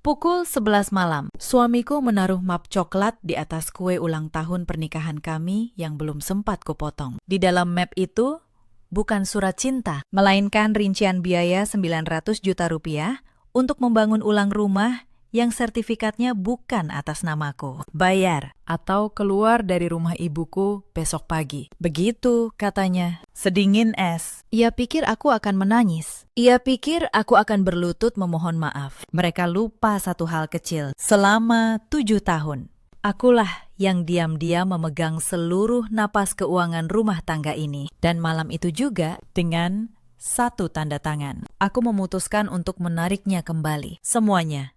Pukul 11 malam, suamiku menaruh map coklat di atas kue ulang tahun pernikahan kami yang belum sempat kupotong. Di dalam map itu, bukan surat cinta, melainkan rincian biaya 900 juta rupiah untuk membangun ulang rumah yang sertifikatnya bukan atas namaku. Bayar atau keluar dari rumah ibuku besok pagi. Begitu katanya. Sedingin es. Ia pikir aku akan menangis. Ia pikir aku akan berlutut memohon maaf. Mereka lupa satu hal kecil. Selama 7 tahun, akulah yang diam-diam memegang seluruh napas keuangan rumah tangga ini. Dan malam itu juga dengan satu tanda tangan. Aku memutuskan untuk menariknya kembali. Semuanya.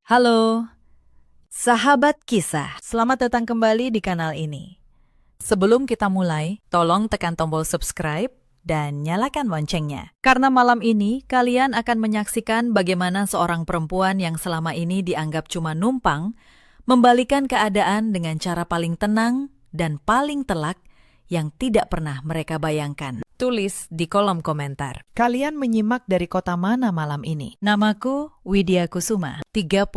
Halo, sahabat kisah. Selamat datang kembali di kanal ini. Sebelum kita mulai, tolong tekan tombol subscribe dan nyalakan loncengnya. Karena malam ini, kalian akan menyaksikan bagaimana seorang perempuan yang selama ini dianggap cuma numpang, membalikan keadaan dengan cara paling tenang dan paling telak yang tidak pernah mereka bayangkan. Tulis di kolom komentar. Kalian menyimak dari kota mana malam ini? Namaku Widya Kusuma, 33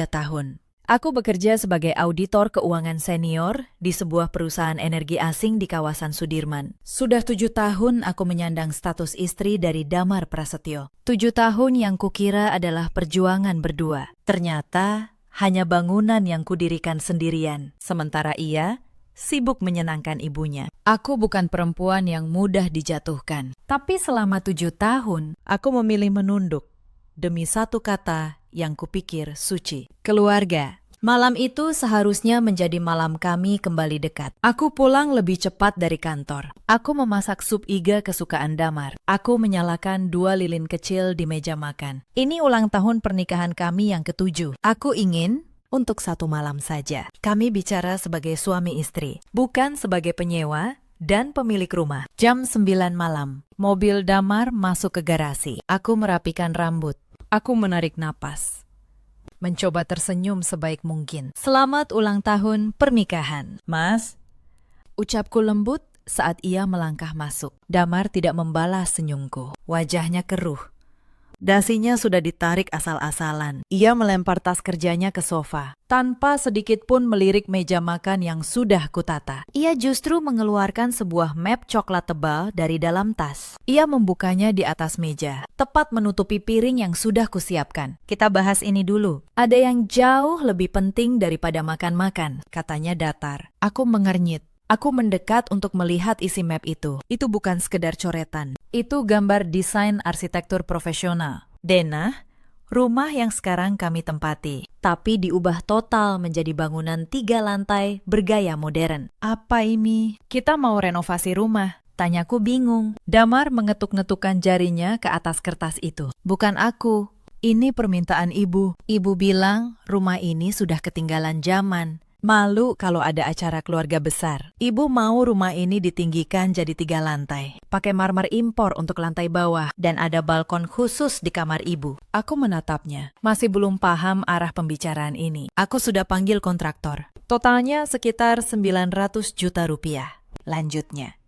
tahun. Aku bekerja sebagai auditor keuangan senior di sebuah perusahaan energi asing di kawasan Sudirman. Sudah 7 tahun aku menyandang status istri dari Damar Prasetyo. 7 tahun yang kukira adalah perjuangan berdua. Ternyata hanya bangunan yang kudirikan sendirian. Sementara ia sibuk menyenangkan ibunya. Aku bukan perempuan yang mudah dijatuhkan. Tapi selama 7 tahun, aku memilih menunduk demi satu kata yang kupikir suci. Keluarga. Malam itu seharusnya menjadi malam kami kembali dekat. Aku pulang lebih cepat dari kantor. Aku memasak sup iga kesukaan Damar. Aku menyalakan 2 lilin kecil di meja makan. Ini ulang tahun pernikahan kami yang ke-7. Aku ingin untuk 1 malam saja. Kami bicara sebagai suami istri, bukan sebagai penyewa dan pemilik rumah. Jam 9 malam, mobil Damar masuk ke garasi. Aku merapikan rambut. Aku menarik napas. Mencoba tersenyum sebaik mungkin. Selamat ulang tahun pernikahan, Mas. Ucapku lembut saat ia melangkah masuk. Damar tidak membalas senyumku. Wajahnya keruh. Dasinya sudah ditarik asal-asalan. Ia melempar tas kerjanya ke sofa, tanpa sedikit pun melirik meja makan yang sudah kutata. Ia justru mengeluarkan sebuah map coklat tebal dari dalam tas. Ia membukanya di atas meja, tepat menutupi piring yang sudah kusiapkan. Kita bahas ini dulu. Ada yang jauh lebih penting daripada makan-makan, katanya datar. Aku mengernyit. Aku mendekat untuk melihat isi map itu. Itu bukan sekedar coretan. Itu gambar desain arsitektur profesional. Denah, rumah yang sekarang kami tempati. Tapi diubah total menjadi bangunan 3 lantai bergaya modern. Apa ini? Kita mau renovasi rumah. Tanyaku bingung. Damar mengetuk-ngetukkan jarinya ke atas kertas itu. Bukan aku. Ini permintaan ibu. Ibu bilang rumah ini sudah ketinggalan zaman. Malu kalau ada acara keluarga besar. Ibu mau rumah ini ditinggikan jadi 3 lantai. Pakai marmer impor untuk lantai bawah. Dan ada balkon khusus di kamar ibu. Aku menatapnya. Masih belum paham arah pembicaraan ini. Aku sudah panggil kontraktor. Totalnya sekitar 900 juta rupiah. Lanjutnya.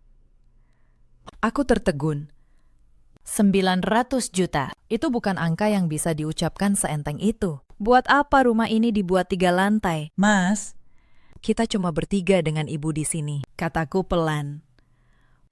Aku tertegun. 900 juta. Itu bukan angka yang bisa diucapkan seenteng itu. Buat apa rumah ini dibuat 3 lantai? Mas, kita cuma bertiga dengan ibu di sini, kataku pelan.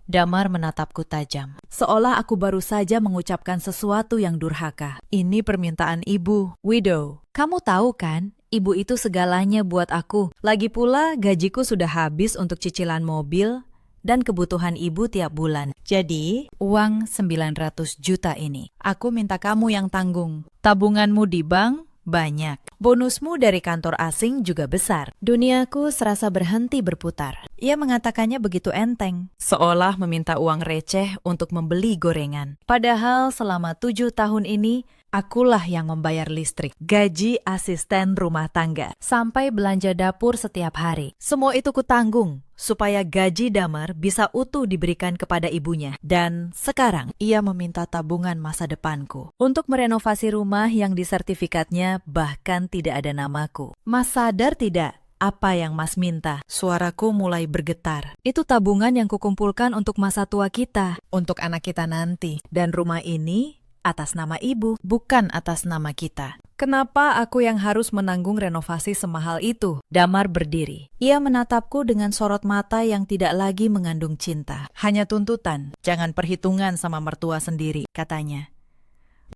Damar menatapku tajam, seolah aku baru saja mengucapkan sesuatu yang durhaka. Ini permintaan ibu, Widow. Kamu tahu kan, ibu itu segalanya buat aku. Lagi pula gajiku sudah habis untuk cicilan mobil dan kebutuhan ibu tiap bulan. Jadi, uang 900 juta ini, aku minta kamu yang tanggung. Tabunganmu di bank banyak. Bonusmu dari kantor asing juga besar. Duniaku serasa berhenti berputar. Ia mengatakannya begitu enteng, seolah meminta uang receh untuk membeli gorengan. Padahal selama 7 tahun ini, akulah yang membayar listrik, gaji asisten rumah tangga, sampai belanja dapur setiap hari. Semua itu kutanggung, supaya gaji Damar bisa utuh diberikan kepada ibunya. Dan sekarang, ia meminta tabungan masa depanku untuk merenovasi rumah yang di sertifikatnya bahkan tidak ada namaku. Mas sadar tidak apa yang Mas minta? Suaraku mulai bergetar. Itu tabungan yang kukumpulkan untuk masa tua kita, untuk anak kita nanti. Dan rumah ini atas nama ibu, bukan atas nama kita. Kenapa aku yang harus menanggung renovasi semahal itu? Damar berdiri. Ia menatapku dengan sorot mata yang tidak lagi mengandung cinta. Hanya tuntutan, jangan perhitungan sama mertua sendiri, katanya.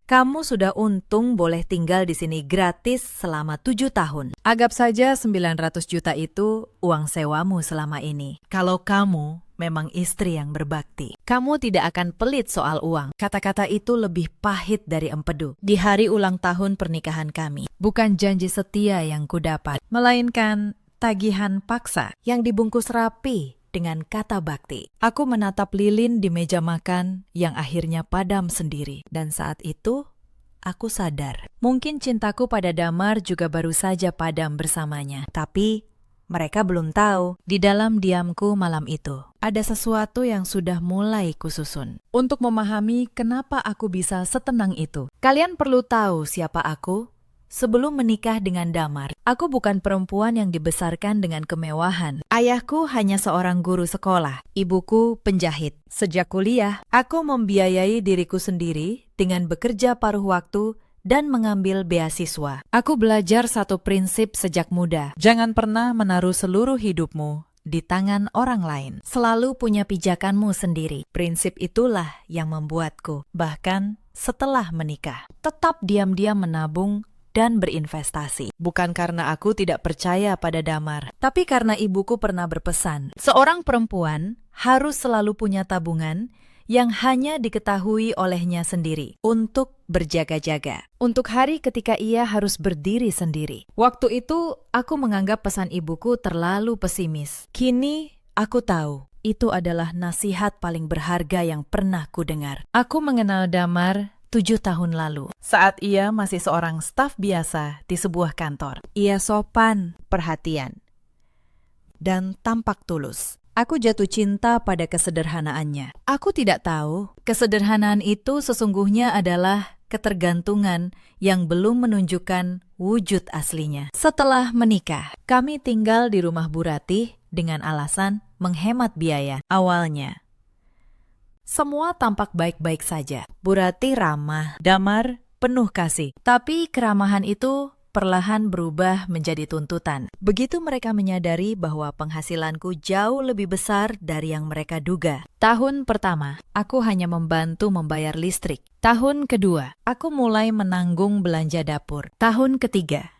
Kamu sudah untung boleh tinggal di sini gratis selama 7 tahun. Anggap saja 900 juta itu uang sewamu selama ini. Kalau kamu memang istri yang berbakti, kamu tidak akan pelit soal uang. Kata-kata itu lebih pahit dari empedu. Di hari ulang tahun pernikahan kami, bukan janji setia yang kudapat, melainkan tagihan paksa yang dibungkus rapi dengan kata bakti. Aku menatap lilin di meja makan yang akhirnya padam sendiri. Dan saat itu, aku sadar. Mungkin cintaku pada Damar juga baru saja padam bersamanya. Tapi, mereka belum tahu. Di dalam diamku malam itu, ada sesuatu yang sudah mulai kususun. Untuk memahami kenapa aku bisa setenang itu, kalian perlu tahu siapa aku. Sebelum menikah dengan Damar, aku bukan perempuan yang dibesarkan dengan kemewahan. Ayahku hanya seorang guru sekolah, ibuku penjahit. Sejak kuliah, aku membiayai diriku sendiri dengan bekerja paruh waktu dan mengambil beasiswa. Aku belajar satu prinsip sejak muda. Jangan pernah menaruh seluruh hidupmu di tangan orang lain. Selalu punya pijakanmu sendiri. Prinsip itulah yang membuatku, bahkan setelah menikah, tetap diam-diam menabung dan berinvestasi. Bukan karena aku tidak percaya pada Damar, tapi karena ibuku pernah berpesan, seorang perempuan harus selalu punya tabungan yang hanya diketahui olehnya sendiri untuk berjaga-jaga. Untuk hari ketika ia harus berdiri sendiri. Waktu itu, aku menganggap pesan ibuku terlalu pesimis. Kini, aku tahu. Itu adalah nasihat paling berharga yang pernah kudengar. Aku mengenal Damar 7 tahun lalu, saat ia masih seorang staf biasa di sebuah kantor. Ia sopan, perhatian, dan tampak tulus. Aku jatuh cinta pada kesederhanaannya. Aku tidak tahu, kesederhanaan itu sesungguhnya adalah ketergantungan yang belum menunjukkan wujud aslinya. Setelah menikah, kami tinggal di rumah Bu Ratih dengan alasan menghemat biaya. Awalnya, semua tampak baik-baik saja. Bu Ratih ramah, Damar penuh kasih. Tapi keramahan itu perlahan berubah menjadi tuntutan. Begitu mereka menyadari bahwa penghasilanku jauh lebih besar dari yang mereka duga. Tahun pertama, aku hanya membantu membayar listrik. Tahun kedua, aku mulai menanggung belanja dapur. Tahun ketiga,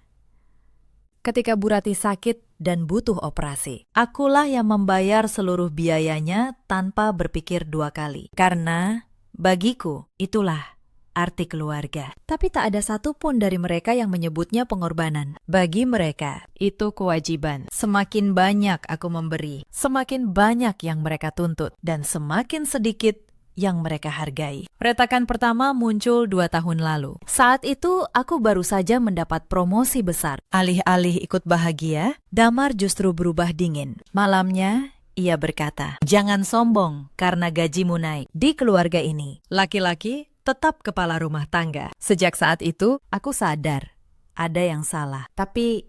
ketika Bu Ratih sakit dan butuh operasi, akulah yang membayar seluruh biayanya tanpa berpikir 2 kali. Karena bagiku itulah arti keluarga. Tapi tak ada satupun dari mereka yang menyebutnya pengorbanan. Bagi mereka, itu kewajiban. Semakin banyak aku memberi, semakin banyak yang mereka tuntut, dan semakin sedikit yang mereka hargai. Retakan pertama muncul 2 tahun lalu. Saat itu, aku baru saja mendapat promosi besar. Alih-alih ikut bahagia, Damar justru berubah dingin. Malamnya, ia berkata, "Jangan sombong karena gajimu naik. Di keluarga ini, laki-laki tetap kepala rumah tangga." Sejak saat itu, aku sadar ada yang salah. Tapi,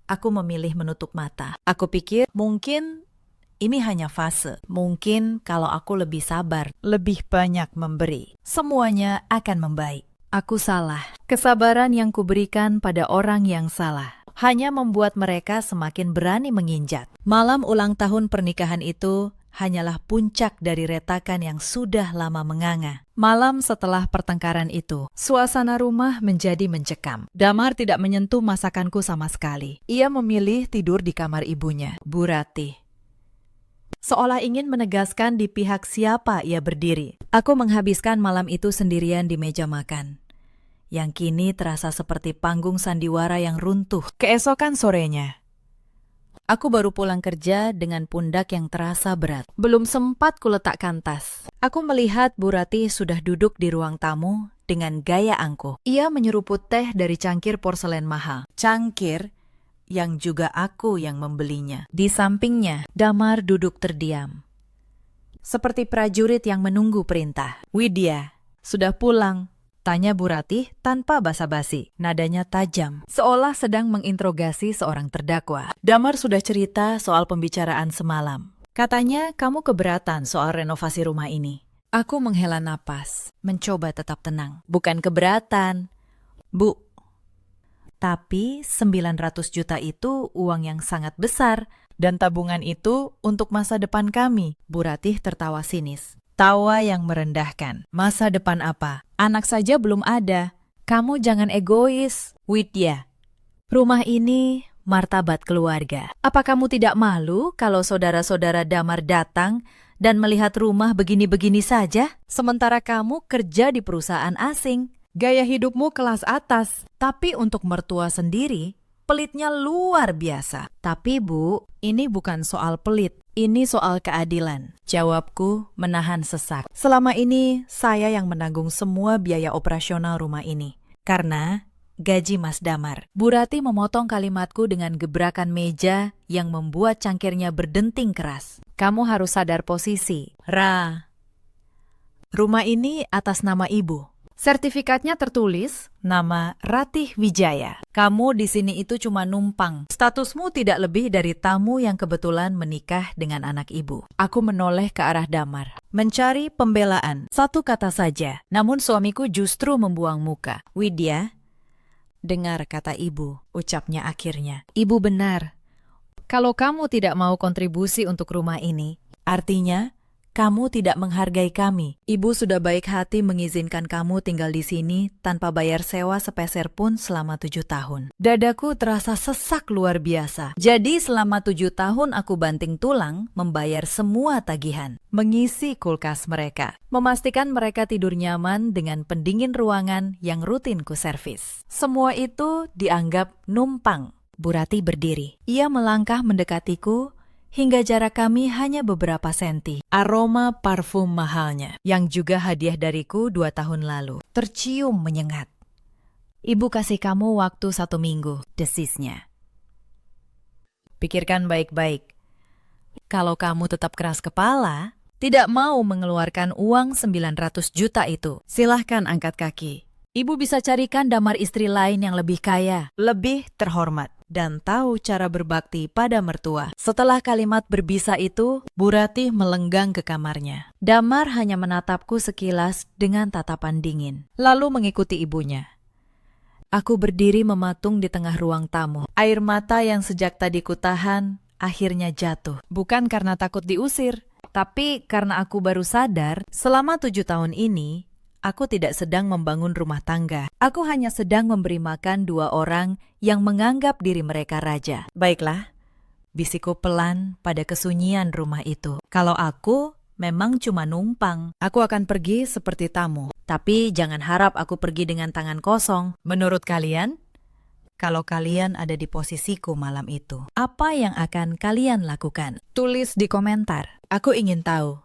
aku memilih menutup mata. Aku pikir mungkin ini hanya fase. Mungkin kalau aku lebih sabar, lebih banyak memberi, semuanya akan membaik. Aku salah. Kesabaran yang kuberikan pada orang yang salah hanya membuat mereka semakin berani menginjak. Malam ulang tahun pernikahan itu hanyalah puncak dari retakan yang sudah lama menganga. Malam setelah pertengkaran itu, suasana rumah menjadi mencekam. Damar tidak menyentuh masakanku sama sekali. Ia memilih tidur di kamar ibunya, Bu Ratih. Seolah ingin menegaskan di pihak siapa ia berdiri. Aku menghabiskan malam itu sendirian di meja makan, yang kini terasa seperti panggung sandiwara yang runtuh. Keesokan sorenya, aku baru pulang kerja dengan pundak yang terasa berat. Belum sempat kuletakkan tas. Aku melihat Bu Ratih sudah duduk di ruang tamu dengan gaya angkuh. Ia menyeruput teh dari cangkir porselen mahal. Cangkir yang juga aku yang membelinya. Di sampingnya, Damar duduk terdiam, seperti prajurit yang menunggu perintah. "Widya, sudah pulang?" tanya Bu Ratih tanpa basa-basi. Nadanya tajam, seolah sedang menginterogasi seorang terdakwa. "Damar sudah cerita soal pembicaraan semalam. Katanya kamu keberatan soal renovasi rumah ini. Aku menghela napas, mencoba tetap tenang. Bukan keberatan, Bu. Tapi 900 juta itu uang yang sangat besar. Dan tabungan itu untuk masa depan kami. Bu Ratih tertawa sinis. Tawa yang merendahkan. Masa depan apa? Anak saja belum ada. Kamu jangan egois, Widya. Rumah ini martabat keluarga. Apa kamu tidak malu kalau saudara-saudara Damar datang dan melihat rumah begini-begini saja? Sementara kamu kerja di perusahaan asing. Gaya hidupmu kelas atas. Tapi untuk mertua sendiri, pelitnya luar biasa. Tapi Bu, ini bukan soal pelit. Ini soal keadilan. Jawabku menahan sesak. Selama ini saya yang menanggung semua biaya operasional rumah ini. Karena gaji Mas Damar. Bu Ratih memotong kalimatku dengan gebrakan meja yang membuat cangkirnya berdenting keras. Kamu harus sadar posisi. Rumah ini atas nama Ibu. Sertifikatnya tertulis nama Ratih Wijaya. Kamu di sini itu cuma numpang. Statusmu tidak lebih dari tamu yang kebetulan menikah dengan anak ibu. Aku menoleh ke arah Damar, mencari pembelaan. Satu kata saja, namun suamiku justru membuang muka. Widya, dengar kata ibu, ucapnya akhirnya. Ibu benar. Kalau kamu tidak mau kontribusi untuk rumah ini, artinya kamu tidak menghargai kami. Ibu sudah baik hati mengizinkan kamu tinggal di sini tanpa bayar sewa sepeser pun selama 7 tahun. Dadaku terasa sesak luar biasa. Jadi selama 7 tahun aku banting tulang membayar semua tagihan. Mengisi kulkas mereka. Memastikan mereka tidur nyaman dengan pendingin ruangan yang rutin ku servis. Semua itu dianggap numpang. Bu Ratih berdiri. Ia melangkah mendekatiku hingga jarak kami hanya beberapa senti. Aroma parfum mahalnya, yang juga hadiah dariku 2 tahun lalu, tercium menyengat. Ibu kasih kamu waktu 1 minggu, desisnya. Pikirkan baik-baik. Kalau kamu tetap keras kepala, tidak mau mengeluarkan uang 900 juta itu, silahkan angkat kaki. Ibu bisa carikan Damar istri lain yang lebih kaya, lebih terhormat, dan tahu cara berbakti pada mertua. Setelah kalimat berbisa itu, Bu Ratih melenggang ke kamarnya. Damar hanya menatapku sekilas dengan tatapan dingin, lalu mengikuti ibunya. Aku berdiri mematung di tengah ruang tamu. Air mata yang sejak tadi kutahan akhirnya jatuh. Bukan karena takut diusir, tapi karena aku baru sadar selama 7 tahun ini, aku tidak sedang membangun rumah tangga. Aku hanya sedang memberi makan 2 orang yang menganggap diri mereka raja. Baiklah, bisikku pelan pada kesunyian rumah itu. Kalau aku memang cuma numpang, aku akan pergi seperti tamu. Tapi jangan harap aku pergi dengan tangan kosong. Menurut kalian, kalau kalian ada di posisiku malam itu, apa yang akan kalian lakukan? Tulis di komentar. Aku ingin tahu.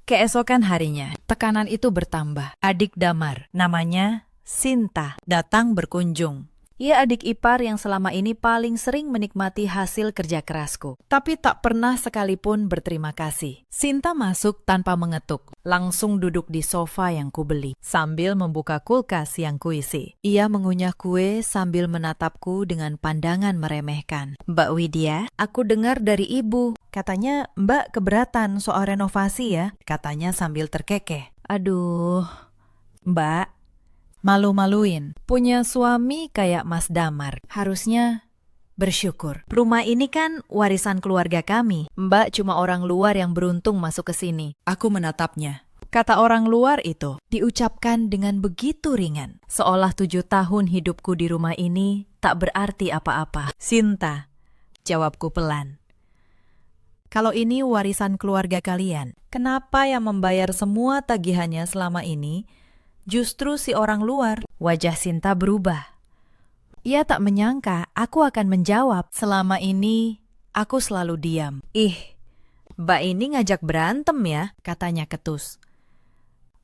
Keesokan harinya, tekanan itu bertambah. Adik Damar, namanya Sinta, datang berkunjung. Ia adik ipar yang selama ini paling sering menikmati hasil kerja kerasku, tapi tak pernah sekalipun berterima kasih. Sinta masuk tanpa mengetuk, langsung duduk di sofa yang kubeli, sambil membuka kulkas yang kuisi. Ia mengunyah kue sambil menatapku dengan pandangan meremehkan. Mbak Widya, aku dengar dari ibu, katanya Mbak keberatan soal renovasi ya, katanya sambil terkekeh. Aduh, Mbak, malu-maluin. Punya suami kayak Mas Damar. Harusnya bersyukur. Rumah ini kan warisan keluarga kami. Mbak cuma orang luar yang beruntung masuk ke sini. Aku menatapnya. Kata orang luar itu diucapkan dengan begitu ringan. Seolah 7 tahun hidupku di rumah ini tak berarti apa-apa. Sinta, jawabku pelan. Kalau ini warisan keluarga kalian, kenapa yang membayar semua tagihannya selama ini justru si orang luar? Wajah Sinta berubah. Ia tak menyangka aku akan menjawab. Selama ini aku selalu diam. Ih, Mbak ini ngajak berantem ya, katanya ketus.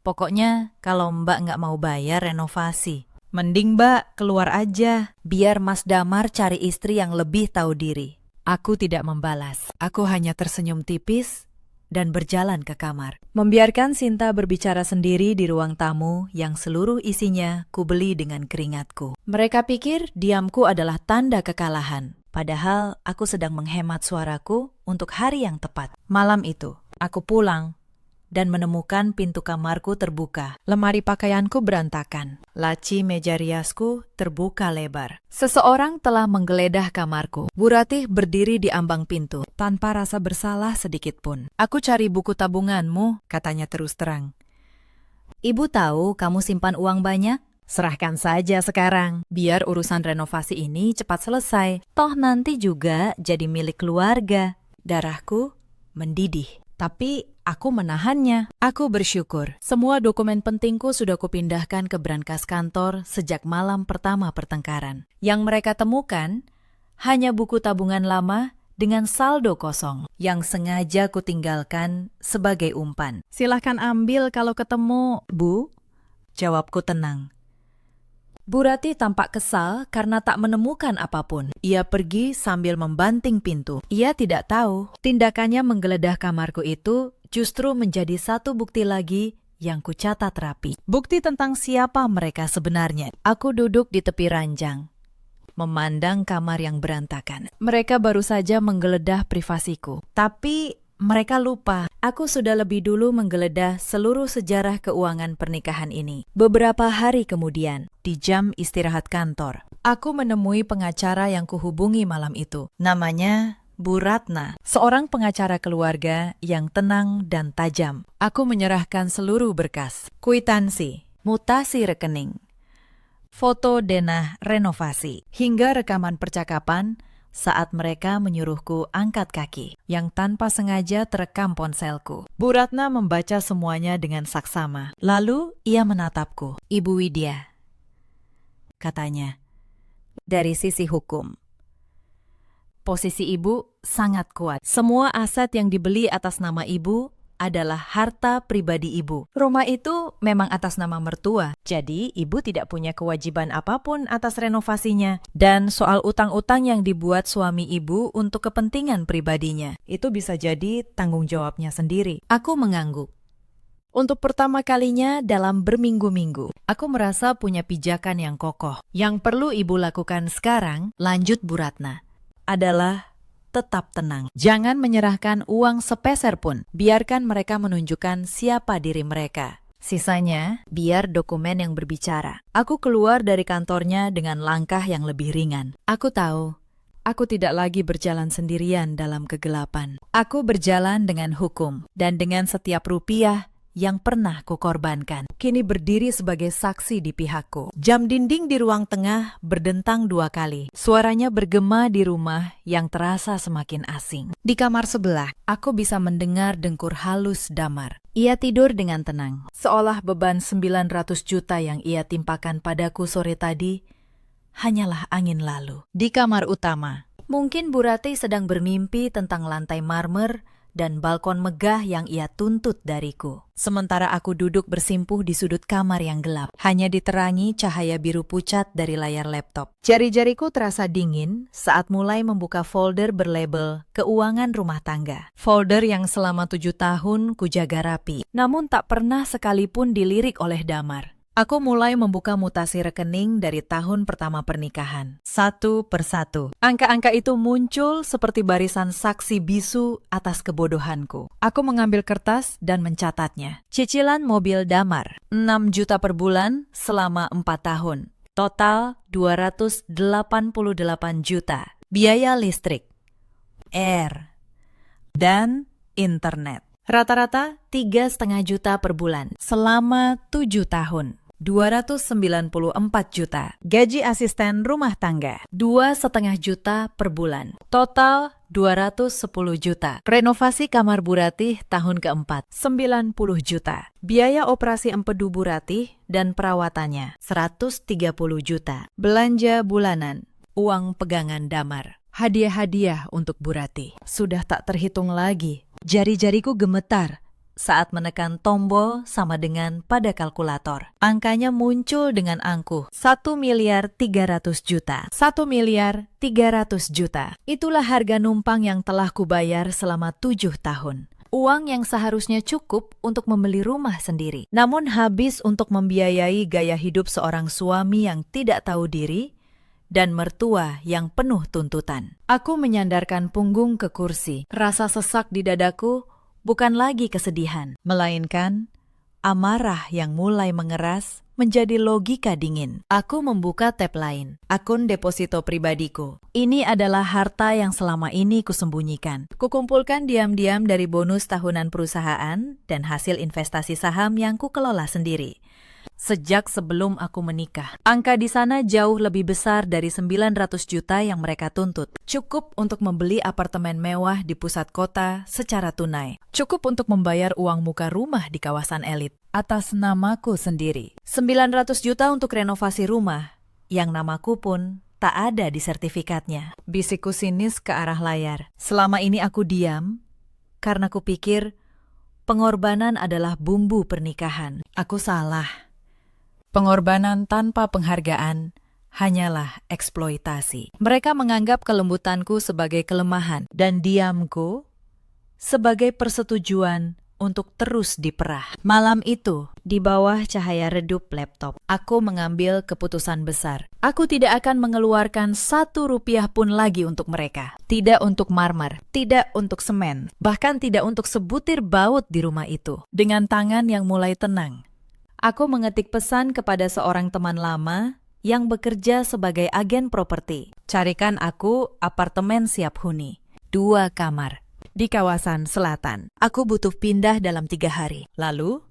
Pokoknya kalau Mbak nggak mau bayar renovasi, mending Mbak keluar aja, biar Mas Damar cari istri yang lebih tahu diri. Aku tidak membalas. Aku hanya tersenyum tipis dan berjalan ke kamar. Membiarkan Sinta berbicara sendiri di ruang tamu yang seluruh isinya kubeli dengan keringatku. Mereka pikir diamku adalah tanda kekalahan. Padahal aku sedang menghemat suaraku untuk hari yang tepat. Malam itu, aku pulang dan menemukan pintu kamarku terbuka. Lemari pakaianku berantakan. Laci meja riasku terbuka lebar. Seseorang telah menggeledah kamarku. Bu Ratih berdiri di ambang pintu, tanpa rasa bersalah sedikit pun. Aku cari buku tabunganmu, katanya terus terang. Ibu tahu kamu simpan uang banyak? Serahkan saja sekarang, biar urusan renovasi ini cepat selesai. Toh nanti juga jadi milik keluarga. Darahku mendidih, tapi aku menahannya. Aku bersyukur. Semua dokumen pentingku sudah kupindahkan ke brankas kantor sejak malam pertama pertengkaran. Yang mereka temukan hanya buku tabungan lama dengan saldo kosong yang sengaja kutinggalkan sebagai umpan. Silahkan ambil kalau ketemu, Bu. Jawabku tenang. Bu Ratih tampak kesal karena tak menemukan apapun. Ia pergi sambil membanting pintu. Ia tidak tahu, tindakannya menggeledah kamarku itu justru menjadi satu bukti lagi yang kucatat rapi. Bukti tentang siapa mereka sebenarnya. Aku duduk di tepi ranjang, memandang kamar yang berantakan. Mereka baru saja menggeledah privasiku. Tapi mereka lupa, aku sudah lebih dulu menggeledah seluruh sejarah keuangan pernikahan ini. Beberapa hari kemudian, di jam istirahat kantor, aku menemui pengacara yang kuhubungi malam itu. Namanya Bu Ratna, seorang pengacara keluarga yang tenang dan tajam. Aku menyerahkan seluruh berkas, kwitansi, mutasi rekening, foto denah renovasi, hingga rekaman percakapan saat mereka menyuruhku angkat kaki, yang tanpa sengaja terekam ponselku. Bu Ratna membaca semuanya dengan saksama. Lalu ia menatapku. Ibu Widya, katanya, dari sisi hukum, posisi ibu sangat kuat. Semua aset yang dibeli atas nama ibu adalah harta pribadi ibu. Rumah itu memang atas nama mertua, jadi ibu tidak punya kewajiban apapun atas renovasinya. Dan soal utang-utang yang dibuat suami ibu untuk kepentingan pribadinya, itu bisa jadi tanggung jawabnya sendiri. Aku mengangguk. Untuk pertama kalinya dalam berminggu-minggu, aku merasa punya pijakan yang kokoh. Yang perlu ibu lakukan sekarang, lanjut Bu Ratna, adalah tetap tenang. Jangan menyerahkan uang sepeser pun. Biarkan mereka menunjukkan siapa diri mereka. Sisanya, biar dokumen yang berbicara. Aku keluar dari kantornya dengan langkah yang lebih ringan. Aku tahu, aku tidak lagi berjalan sendirian dalam kegelapan. Aku berjalan dengan hukum, dan dengan setiap rupiah yang pernah kukorbankan, kini berdiri sebagai saksi di pihakku. Jam dinding di ruang tengah berdentang 2 kali. Suaranya bergema di rumah yang terasa semakin asing. Di kamar sebelah, aku bisa mendengar dengkur halus Damar. Ia tidur dengan tenang, seolah beban 900 juta yang ia timpakan padaku sore tadi hanyalah angin lalu. Di kamar utama, mungkin Bu Ratih sedang bermimpi tentang lantai marmer dan balkon megah yang ia tuntut dariku. Sementara aku duduk bersimpuh di sudut kamar yang gelap, hanya diterangi cahaya biru pucat dari layar laptop. Jari-jariku terasa dingin saat mulai membuka folder berlabel keuangan rumah tangga. Folder yang selama 7 tahun kujaga rapi, namun tak pernah sekalipun dilirik oleh Damar. Aku mulai membuka mutasi rekening dari tahun pertama pernikahan, satu persatu. Angka-angka itu muncul seperti barisan saksi bisu atas kebodohanku. Aku mengambil kertas dan mencatatnya. Cicilan mobil Damar, 6 juta per bulan selama 4 tahun. Total 288 juta. Biaya listrik, air, dan internet. Rata-rata 3,5 juta per bulan selama 7 tahun. 294 juta. Gaji asisten rumah tangga, 2,5 juta per bulan. Total 210 juta. Renovasi kamar Bu Ratih tahun keempat, 90 juta. Biaya operasi empedu Bu Ratih dan perawatannya, 130 juta. Belanja bulanan, uang pegangan Damar. Hadiah-hadiah untuk Bu Ratih. Sudah tak terhitung lagi. Jari-jariku gemetar saat menekan tombol sama dengan pada kalkulator. Angkanya muncul dengan angkuh, 1.300.000.000 juta. 1.300.000.000 juta. Itulah harga numpang yang telah kubayar selama 7 tahun. Uang yang seharusnya cukup untuk membeli rumah sendiri, namun habis untuk membiayai gaya hidup seorang suami yang tidak tahu diri dan mertua yang penuh tuntutan. Aku menyandarkan punggung ke kursi. Rasa sesak di dadaku bukan lagi kesedihan, melainkan amarah yang mulai mengeras menjadi logika dingin. Aku membuka tab lain, akun deposito pribadiku. Ini adalah harta yang selama ini kusembunyikan. Kukumpulkan diam-diam dari bonus tahunan perusahaan dan hasil investasi saham yang kukelola sendiri. Sejak sebelum aku menikah, angka di sana jauh lebih besar dari 900 juta yang mereka tuntut. Cukup untuk membeli apartemen mewah di pusat kota secara tunai. Cukup untuk membayar uang muka rumah di kawasan elit atas namaku sendiri. 900 juta untuk renovasi rumah, yang namaku pun tak ada di sertifikatnya. Bisikku sinis ke arah layar. Selama ini aku diam, karena kupikir pengorbanan adalah bumbu pernikahan. Aku salah. Pengorbanan tanpa penghargaan hanyalah eksploitasi. Mereka menganggap kelembutanku sebagai kelemahan dan diamku sebagai persetujuan untuk terus diperah. Malam itu, di bawah cahaya redup laptop, aku mengambil keputusan besar. Aku tidak akan mengeluarkan 1 rupiah pun lagi untuk mereka. Tidak untuk marmer, tidak untuk semen, bahkan tidak untuk sebutir baut di rumah itu. Dengan tangan yang mulai tenang, aku mengetik pesan kepada seorang teman lama yang bekerja sebagai agen properti. Carikan aku apartemen siap huni, 2 kamar, di kawasan selatan. Aku butuh pindah dalam 3 hari. Lalu,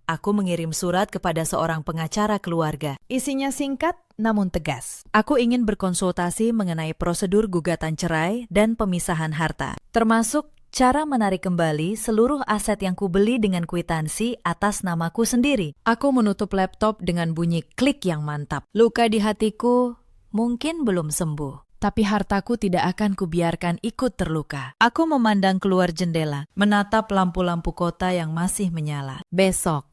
aku mengirim surat kepada seorang pengacara keluarga. Isinya singkat namun tegas. Aku ingin berkonsultasi mengenai prosedur gugatan cerai dan pemisahan harta, termasuk cara menarik kembali seluruh aset yang kubeli dengan kwitansi atas namaku sendiri. Aku menutup laptop dengan bunyi klik yang mantap. Luka di hatiku mungkin belum sembuh, tapi hartaku tidak akan kubiarkan ikut terluka. Aku memandang keluar jendela, menatap lampu-lampu kota yang masih menyala. Besok,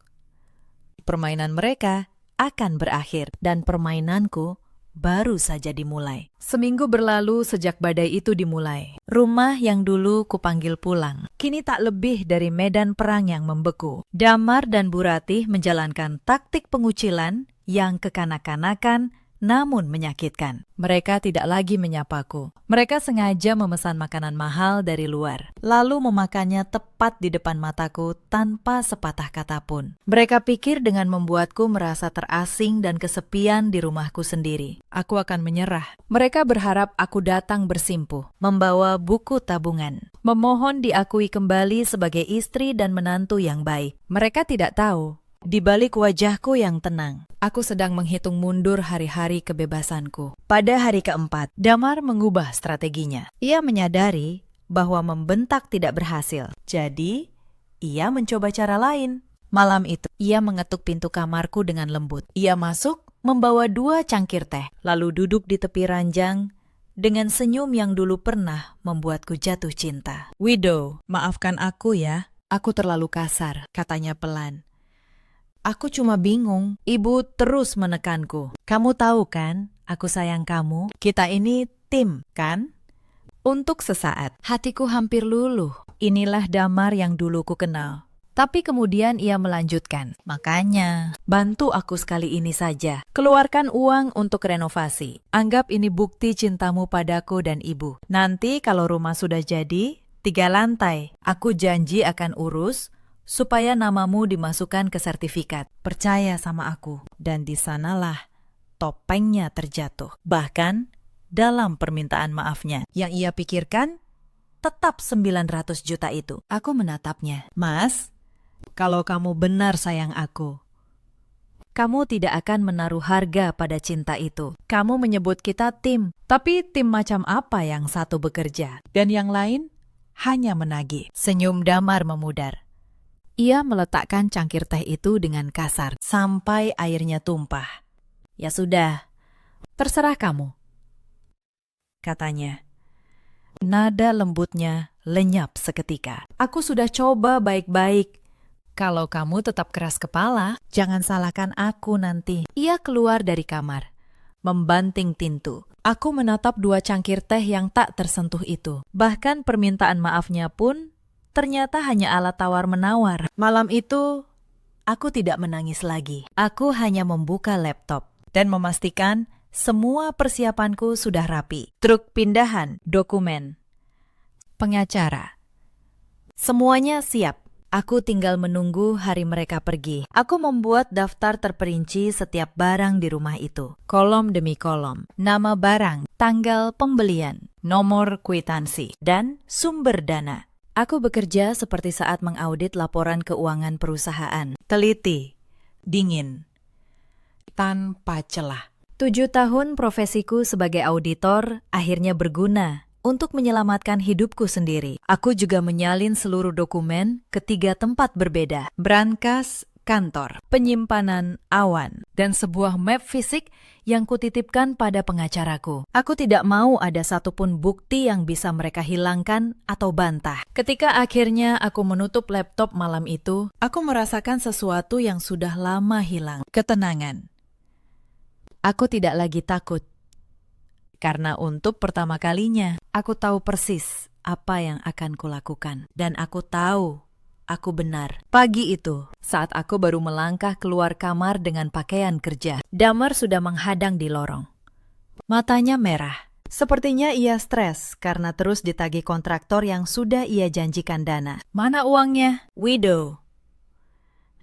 permainan mereka akan berakhir dan permainanku baru saja dimulai. Seminggu berlalu sejak badai itu dimulai. Rumah yang dulu kupanggil pulang, kini tak lebih dari medan perang yang membeku. Damar dan Bu Ratih menjalankan taktik pengucilan yang kekanak-kanakan namun menyakitkan. Mereka tidak lagi menyapaku. Mereka sengaja memesan makanan mahal dari luar, lalu memakannya tepat di depan mataku tanpa sepatah kata pun. Mereka pikir dengan membuatku merasa terasing dan kesepian di rumahku sendiri, aku akan menyerah. Mereka berharap aku datang bersimpuh, membawa buku tabungan, memohon diakui kembali sebagai istri dan menantu yang baik. Mereka tidak tahu, di balik wajahku yang tenang, aku sedang menghitung mundur hari-hari kebebasanku. Pada hari keempat, Damar mengubah strateginya. Ia menyadari bahwa membentak tidak berhasil. Jadi, ia mencoba cara lain. Malam itu, ia mengetuk pintu kamarku dengan lembut. Ia masuk, membawa 2 cangkir teh, lalu duduk di tepi ranjang dengan senyum yang dulu pernah membuatku jatuh cinta. "Widow, maafkan aku ya. Aku terlalu kasar," katanya pelan. "Aku cuma bingung." Ibu terus menekanku. "Kamu tahu kan, aku sayang kamu. Kita ini tim, kan?" Untuk sesaat, hatiku hampir luluh. Inilah Damar yang dulu ku kenal. Tapi kemudian ia melanjutkan, "Makanya, bantu aku sekali ini saja. Keluarkan uang untuk renovasi. Anggap ini bukti cintamu padaku dan ibu. Nanti kalau rumah sudah jadi, 3 lantai, aku janji akan urus supaya namamu dimasukkan ke sertifikat. Percaya sama aku." Dan di sanalah topengnya terjatuh. Bahkan dalam permintaan maafnya, yang ia pikirkan tetap 900 juta itu. Aku menatapnya. "Mas, kalau kamu benar sayang aku, kamu tidak akan menaruh harga pada cinta itu. Kamu menyebut kita tim, tapi tim macam apa yang satu bekerja dan yang lain hanya menagih?" Senyum Damar memudar. Ia meletakkan cangkir teh itu dengan kasar, sampai airnya tumpah. "Ya sudah, terserah kamu," katanya. Nada lembutnya lenyap seketika. "Aku sudah coba baik-baik. Kalau kamu tetap keras kepala, jangan salahkan aku nanti." Ia keluar dari kamar, membanting pintu. Aku menatap 2 cangkir teh yang tak tersentuh itu. Bahkan permintaan maafnya pun ternyata hanya alat tawar-menawar. Malam itu, aku tidak menangis lagi. Aku hanya membuka laptop dan memastikan semua persiapanku sudah rapi. Truk pindahan, dokumen, pengacara, Semuanya siap. Aku tinggal menunggu hari mereka pergi. Aku membuat daftar terperinci setiap barang di rumah itu. Kolom demi kolom. Nama barang, tanggal pembelian, nomor kwitansi, dan sumber dana. Aku bekerja seperti saat mengaudit laporan keuangan perusahaan. Teliti, dingin, tanpa celah. 7 tahun profesiku sebagai auditor akhirnya berguna untuk menyelamatkan hidupku sendiri. Aku juga menyalin seluruh dokumen ke 3 tempat berbeda. Brankas kantor, penyimpanan awan, dan sebuah map fisik yang kutitipkan pada pengacaraku. Aku tidak mau ada satupun bukti yang bisa mereka hilangkan atau bantah. Ketika akhirnya aku menutup laptop malam itu, aku merasakan sesuatu yang sudah lama hilang. Ketenangan. Aku tidak lagi takut. Karena untuk pertama kalinya, aku tahu persis apa yang akan kulakukan. Dan aku tahu, aku benar. Pagi itu, saat aku baru melangkah keluar kamar dengan pakaian kerja, Damar sudah menghadang di lorong. Matanya merah. Sepertinya ia stres karena terus ditagih kontraktor yang sudah ia janjikan dana. Mana uangnya? Widow.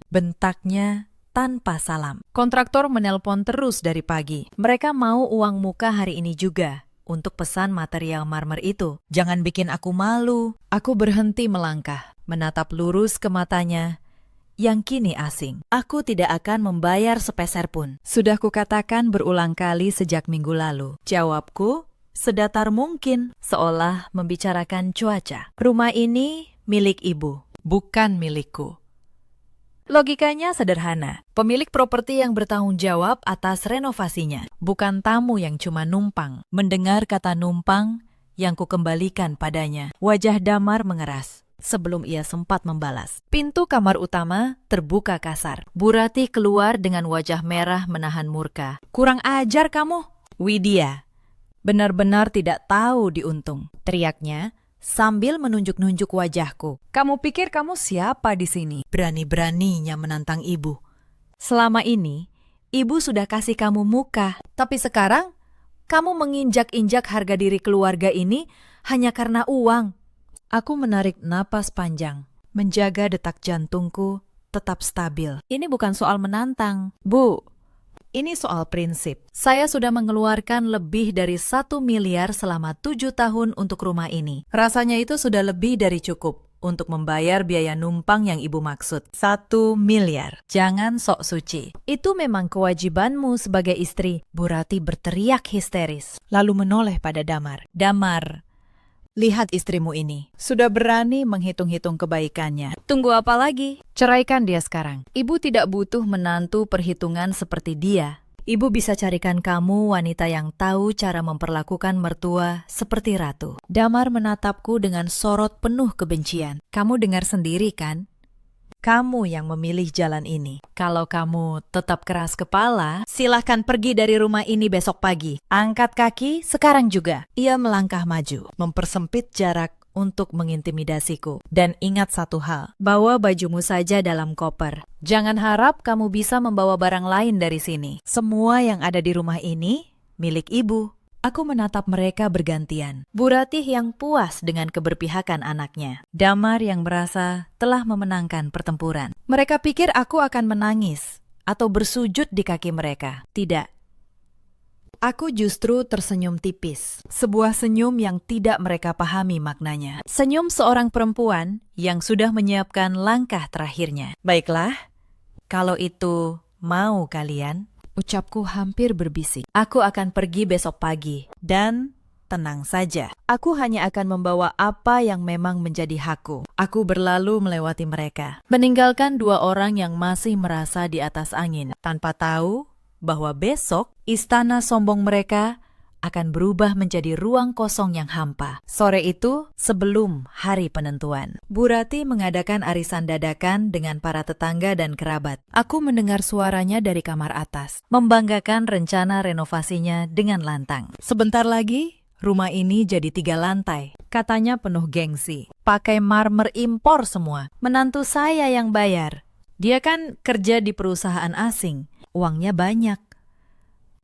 Bentaknya tanpa salam. Kontraktor menelpon terus dari pagi. Mereka mau uang muka hari ini juga untuk pesan material marmer itu. Jangan bikin aku malu. Aku berhenti melangkah, menatap lurus ke matanya yang kini asing. Aku tidak akan membayar sepeser pun. Sudah kukatakan berulang kali sejak minggu lalu. Jawabku sedatar mungkin, seolah membicarakan cuaca. Rumah ini milik ibu, bukan milikku. Logikanya sederhana. Pemilik properti yang bertanggung jawab atas renovasinya, bukan tamu yang cuma numpang. Mendengar kata numpang yang kukembalikan padanya, wajah Damar mengeras sebelum ia sempat membalas. Pintu kamar utama terbuka kasar. Bu Rati keluar dengan wajah merah menahan murka. Kurang ajar kamu, Widya. Benar-benar tidak tahu diuntung, teriaknya sambil menunjuk-nunjuk wajahku. Kamu pikir kamu siapa di sini? Berani-beraninya menantang ibu. Selama ini, ibu sudah kasih kamu muka. Tapi sekarang, kamu menginjak-injak harga diri keluarga ini hanya karena uang. Aku menarik napas panjang, menjaga detak jantungku tetap stabil. Ini bukan soal menantang, Bu. Ini soal prinsip. Saya sudah mengeluarkan lebih dari 1 miliar selama 7 tahun untuk rumah ini. Rasanya itu sudah lebih dari cukup untuk membayar biaya numpang yang ibu maksud. 1 miliar. Jangan sok suci. Itu memang kewajibanmu sebagai istri. Bu Rati berteriak histeris, lalu menoleh pada Damar. Damar, lihat istrimu ini. Sudah berani menghitung-hitung kebaikannya. Tunggu apa lagi? Ceraikan dia sekarang. Ibu tidak butuh menantu perhitungan seperti dia. Ibu bisa carikan kamu wanita yang tahu cara memperlakukan mertua seperti ratu. Damar menatapku dengan sorot penuh kebencian. Kamu dengar sendiri kan? Kamu yang memilih jalan ini. Kalau kamu tetap keras kepala, silahkan pergi dari rumah ini besok pagi. Angkat kaki sekarang juga. Ia melangkah maju, mempersempit jarak untuk mengintimidasiku. Dan ingat satu hal, bawa bajumu saja dalam koper. Jangan harap kamu bisa membawa barang lain dari sini. Semua yang ada di rumah ini milik ibu. Aku menatap mereka bergantian. Bu Ratih yang puas dengan keberpihakan anaknya. Damar yang merasa telah memenangkan pertempuran. Mereka pikir aku akan menangis atau bersujud di kaki mereka. Tidak. Aku justru tersenyum tipis. Sebuah senyum yang tidak mereka pahami maknanya. Senyum seorang perempuan yang sudah menyiapkan langkah terakhirnya. Baiklah, kalau itu mau kalian. Ucapku hampir berbisik. Aku akan pergi besok pagi. Dan tenang saja. Aku hanya akan membawa apa yang memang menjadi hakku. Aku berlalu melewati mereka. Meninggalkan 2 orang yang masih merasa di atas angin. Tanpa tahu bahwa besok istana sombong mereka akan berubah menjadi ruang kosong yang hampa. Sore itu, sebelum hari penentuan, Bu Rati mengadakan arisan dadakan dengan para tetangga dan kerabat. Aku mendengar suaranya dari kamar atas, membanggakan rencana renovasinya dengan lantang. Sebentar lagi, rumah ini jadi 3 lantai. Katanya penuh gengsi. Pakai marmer impor semua. Menantu saya yang bayar. Dia kan kerja di perusahaan asing. Uangnya banyak.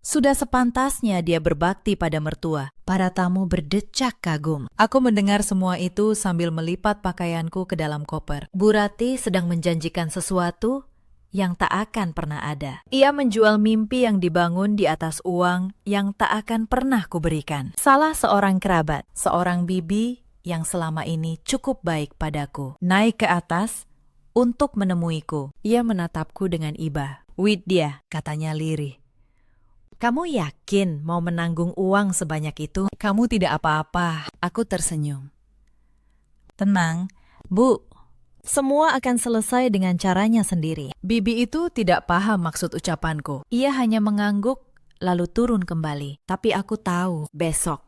Sudah sepantasnya dia berbakti pada mertua. Para tamu berdecak kagum. Aku mendengar semua itu sambil melipat pakaianku ke dalam koper. Bu Rati sedang menjanjikan sesuatu yang tak akan pernah ada. Ia menjual mimpi yang dibangun di atas uang yang tak akan pernah kuberikan. Salah seorang kerabat, seorang bibi yang selama ini cukup baik padaku, naik ke atas untuk menemuiku. Ia menatapku dengan iba. "Widya," katanya lirih. "Kamu yakin mau menanggung uang sebanyak itu? Kamu tidak apa-apa." Aku tersenyum. "Tenang, Bu. Semua akan selesai dengan caranya sendiri." Bibi itu tidak paham maksud ucapanku. Ia hanya mengangguk lalu turun kembali. Tapi aku tahu besok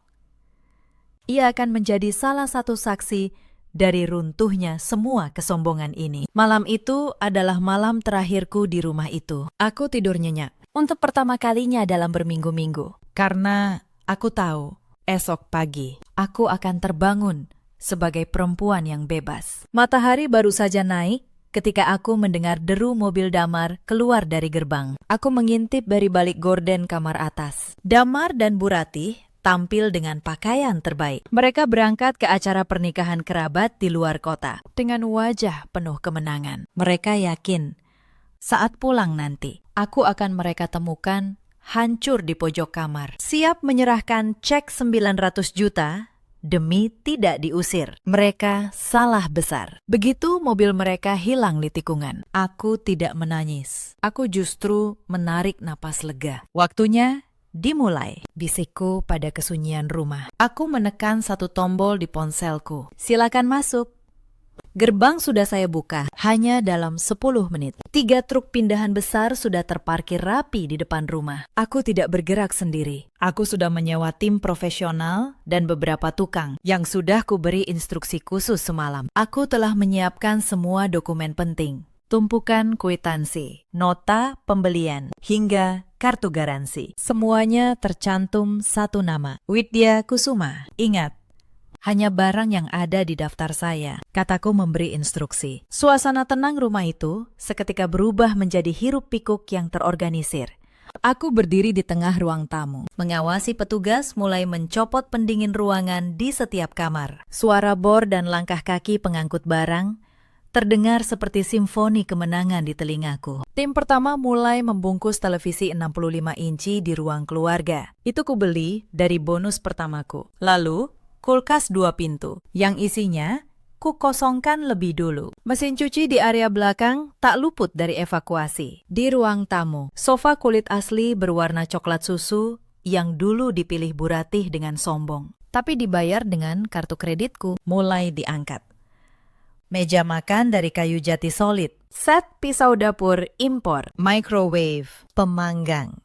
ia akan menjadi salah satu saksi dari runtuhnya semua kesombongan ini. Malam itu adalah malam terakhirku di rumah itu. Aku tidur nyenyak untuk pertama kalinya dalam berminggu-minggu. Karena aku tahu esok pagi aku akan terbangun sebagai perempuan yang bebas. Matahari baru saja naik ketika aku mendengar deru mobil Damar keluar dari gerbang. Aku mengintip dari balik gorden kamar atas. Damar dan Bu Rati tampil dengan pakaian terbaik. Mereka berangkat ke acara pernikahan kerabat di luar kota dengan wajah penuh kemenangan. Mereka yakin saat pulang nanti, aku akan mereka temukan hancur di pojok kamar, siap menyerahkan cek 900 juta demi tidak diusir. Mereka salah besar. Begitu mobil mereka hilang di tikungan, aku tidak menangis. Aku justru menarik napas lega. Waktunya dimulai, bisikku pada kesunyian rumah. Aku menekan satu tombol di ponselku. "Silakan masuk." Gerbang sudah saya buka, hanya dalam 10 menit. 3 truk pindahan besar sudah terparkir rapi di depan rumah. Aku tidak bergerak sendiri. Aku sudah menyewa tim profesional dan beberapa tukang yang sudah kuberi instruksi khusus semalam. Aku telah menyiapkan semua dokumen penting. Tumpukan kwitansi, nota pembelian, hingga kartu garansi. Semuanya tercantum satu nama, Widya Kusuma. Ingat, hanya barang yang ada di daftar saya, kataku memberi instruksi. Suasana tenang rumah itu seketika berubah menjadi hiruk-pikuk yang terorganisir. Aku berdiri di tengah ruang tamu, mengawasi petugas mulai mencopot pendingin ruangan di setiap kamar. Suara bor dan langkah kaki pengangkut barang terdengar seperti simfoni kemenangan di telingaku. Tim pertama mulai membungkus televisi 65 inci di ruang keluarga. Itu kubeli dari bonus pertamaku. Lalu kulkas 2 pintu, yang isinya kukosongkan lebih dulu. Mesin cuci di area belakang tak luput dari evakuasi. Di ruang tamu, sofa kulit asli berwarna coklat susu yang dulu dipilih Bu Ratih dengan sombong, tapi dibayar dengan kartu kreditku, mulai diangkat. Meja makan dari kayu jati solid, set pisau dapur impor, microwave, pemanggang.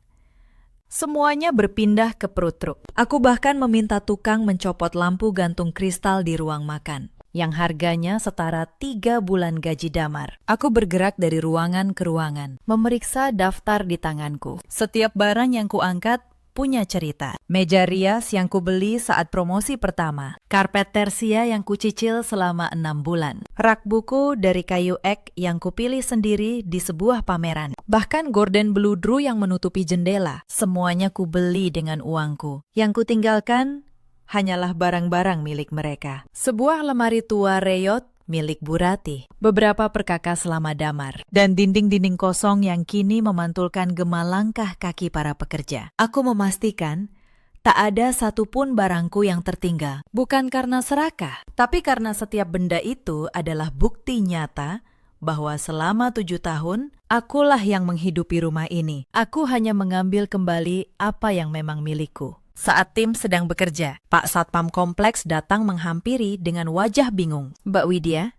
Semuanya berpindah ke perut truk. Aku bahkan meminta tukang mencopot lampu gantung kristal di ruang makan, yang harganya setara 3 bulan gaji Damar. Aku bergerak dari ruangan ke ruangan, memeriksa daftar di tanganku. Setiap barang yang kuangkat punya cerita. Meja rias yang kubeli saat promosi pertama, karpet tersia yang kucicil selama 6 bulan, rak buku dari kayu ek yang kupilih sendiri di sebuah pameran, bahkan gorden beludru yang menutupi jendela. Semuanya kubeli dengan uangku. Yang kutinggalkan hanyalah barang-barang milik mereka. Sebuah lemari tua reyot milik Bu Ratih, beberapa perkakas lama Damar, dan dinding-dinding kosong yang kini memantulkan gema langkah kaki para pekerja. Aku memastikan tak ada satupun barangku yang tertinggal, bukan karena serakah, tapi karena setiap benda itu adalah bukti nyata bahwa selama 7 tahun, akulah yang menghidupi rumah ini. Aku hanya mengambil kembali apa yang memang milikku. Saat tim sedang bekerja, Pak Satpam Kompleks datang menghampiri dengan wajah bingung. "Mbak Widya,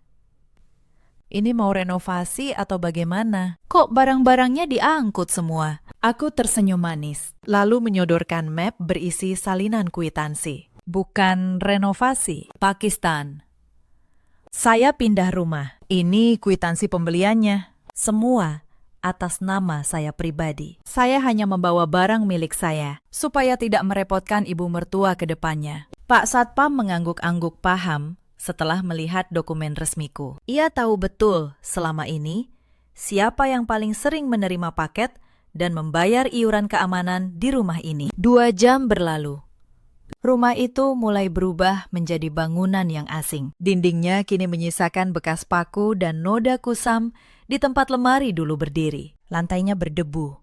ini mau renovasi atau bagaimana? Kok barang-barangnya diangkut semua?" Aku tersenyum manis, lalu menyodorkan map berisi salinan kwitansi. "Bukan renovasi, Pakistan. Saya pindah rumah. Ini kwitansi pembeliannya. Semua atas nama saya pribadi. Saya hanya membawa barang milik saya, supaya tidak merepotkan ibu mertua ke depannya." Pak Satpam mengangguk-angguk paham setelah melihat dokumen resmiku. Ia tahu betul selama ini siapa yang paling sering menerima paket dan membayar iuran keamanan di rumah ini. 2 jam berlalu. Rumah itu mulai berubah menjadi bangunan yang asing. Dindingnya kini menyisakan bekas paku dan noda kusam di tempat lemari dulu berdiri. Lantainya berdebu,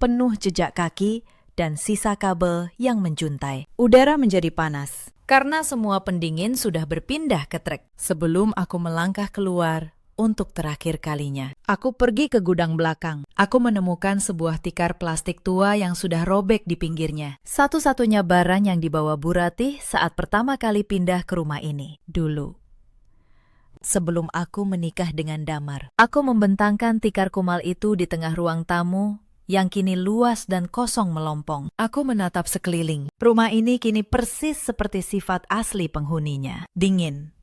penuh jejak kaki dan sisa kabel yang menjuntai. Udara menjadi panas karena semua pendingin sudah berpindah ke trek. Sebelum aku melangkah keluar untuk terakhir kalinya, aku pergi ke gudang belakang. Aku menemukan sebuah tikar plastik tua yang sudah robek di pinggirnya. Satu-satunya barang yang dibawa Bu Ratih saat pertama kali pindah ke rumah ini. Dulu, sebelum aku menikah dengan Damar, aku membentangkan tikar kumal itu di tengah ruang tamu yang kini luas dan kosong melompong. Aku menatap sekeliling. Rumah ini kini persis seperti sifat asli penghuninya. Dingin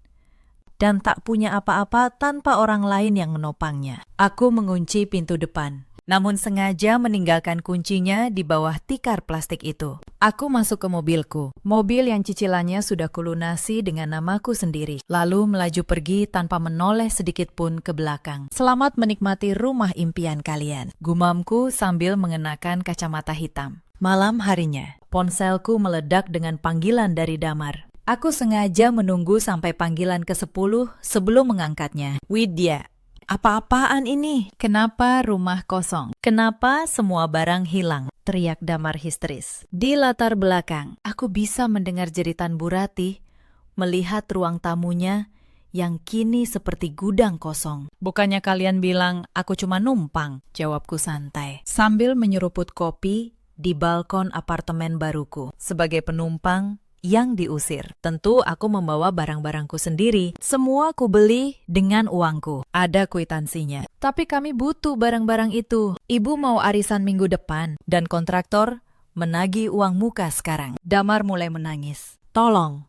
dan tak punya apa-apa tanpa orang lain yang menopangnya. Aku mengunci pintu depan, namun sengaja meninggalkan kuncinya di bawah tikar plastik itu. Aku masuk ke mobilku, mobil yang cicilannya sudah kulunasi dengan namaku sendiri, lalu melaju pergi tanpa menoleh sedikit pun ke belakang. Selamat menikmati rumah impian kalian, gumamku sambil mengenakan kacamata hitam. Malam harinya, ponselku meledak dengan panggilan dari Damar. Aku sengaja menunggu sampai panggilan ke-10 sebelum mengangkatnya. Widya, apa-apaan ini? Kenapa rumah kosong? Kenapa semua barang hilang? Teriak Damar histeris. Di latar belakang, aku bisa mendengar jeritan Bu Ratih, melihat ruang tamunya yang kini seperti gudang kosong. Bukannya kalian bilang aku cuma numpang? Jawabku santai, sambil menyeruput kopi di balkon apartemen baruku. Sebagai penumpang yang diusir, tentu aku membawa barang-barangku sendiri. Semua ku beli dengan uangku. Ada kwitansinya. Tapi kami butuh barang-barang itu. Ibu mau arisan minggu depan dan kontraktor menagih uang muka sekarang. Damar mulai menangis. Tolong,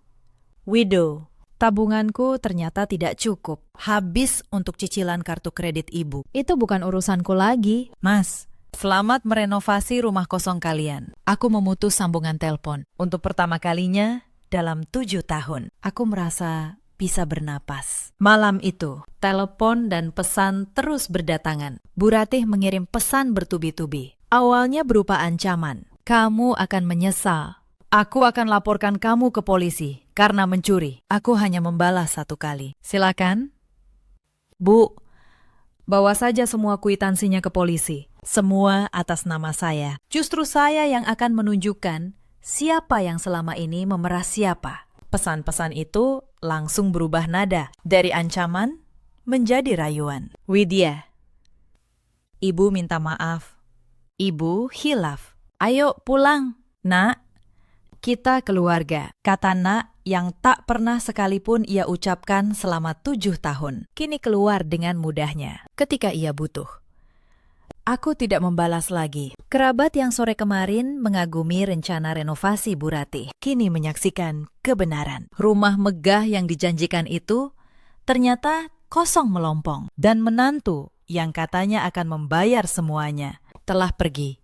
Widow, tabunganku ternyata tidak cukup. Habis untuk cicilan kartu kredit ibu. Itu bukan urusanku lagi. Mas, selamat merenovasi rumah kosong kalian. Aku memutus sambungan telepon. Untuk pertama kalinya dalam 7 tahun, aku merasa bisa bernapas. Malam itu, telepon dan pesan terus berdatangan. Bu Ratih mengirim pesan bertubi-tubi. Awalnya berupa ancaman. Kamu akan menyesal. Aku akan laporkan kamu ke polisi karena mencuri. Aku hanya membalas 1 kali. Silakan. Bu, bawa saja semua kwitansinya ke polisi. Semua atas nama saya. Justru saya yang akan menunjukkan siapa yang selama ini memeras siapa. Pesan-pesan itu langsung berubah nada. Dari ancaman menjadi rayuan. Widya, ibu minta maaf. Ibu hilaf. Ayo pulang, nak. Kita keluarga, kata nak yang tak pernah sekalipun ia ucapkan selama 7 tahun. Kini keluar dengan mudahnya ketika ia butuh. Aku tidak membalas lagi. Kerabat yang sore kemarin mengagumi rencana renovasi Bu Ratih, kini menyaksikan kebenaran. Rumah megah yang dijanjikan itu ternyata kosong melompong. Dan menantu yang katanya akan membayar semuanya telah pergi.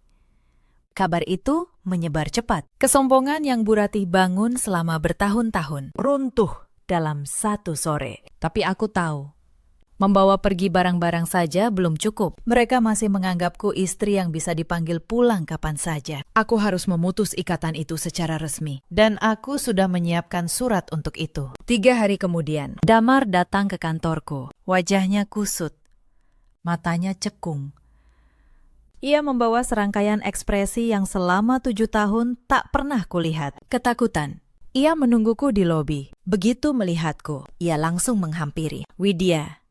Kabar itu menyebar cepat. Kesombongan yang Bu Ratih bangun selama bertahun-tahun runtuh dalam 1 sore. Tapi aku tahu, membawa pergi barang-barang saja belum cukup. Mereka masih menganggapku istri yang bisa dipanggil pulang kapan saja. Aku harus memutus ikatan itu secara resmi. Dan aku sudah menyiapkan surat untuk itu. 3 hari kemudian, Damar datang ke kantorku. Wajahnya kusut, matanya cekung. Ia membawa serangkaian ekspresi yang selama 7 tahun tak pernah kulihat. Ketakutan. Ia menungguku di lobi. Begitu melihatku, ia langsung menghampiri. Widya,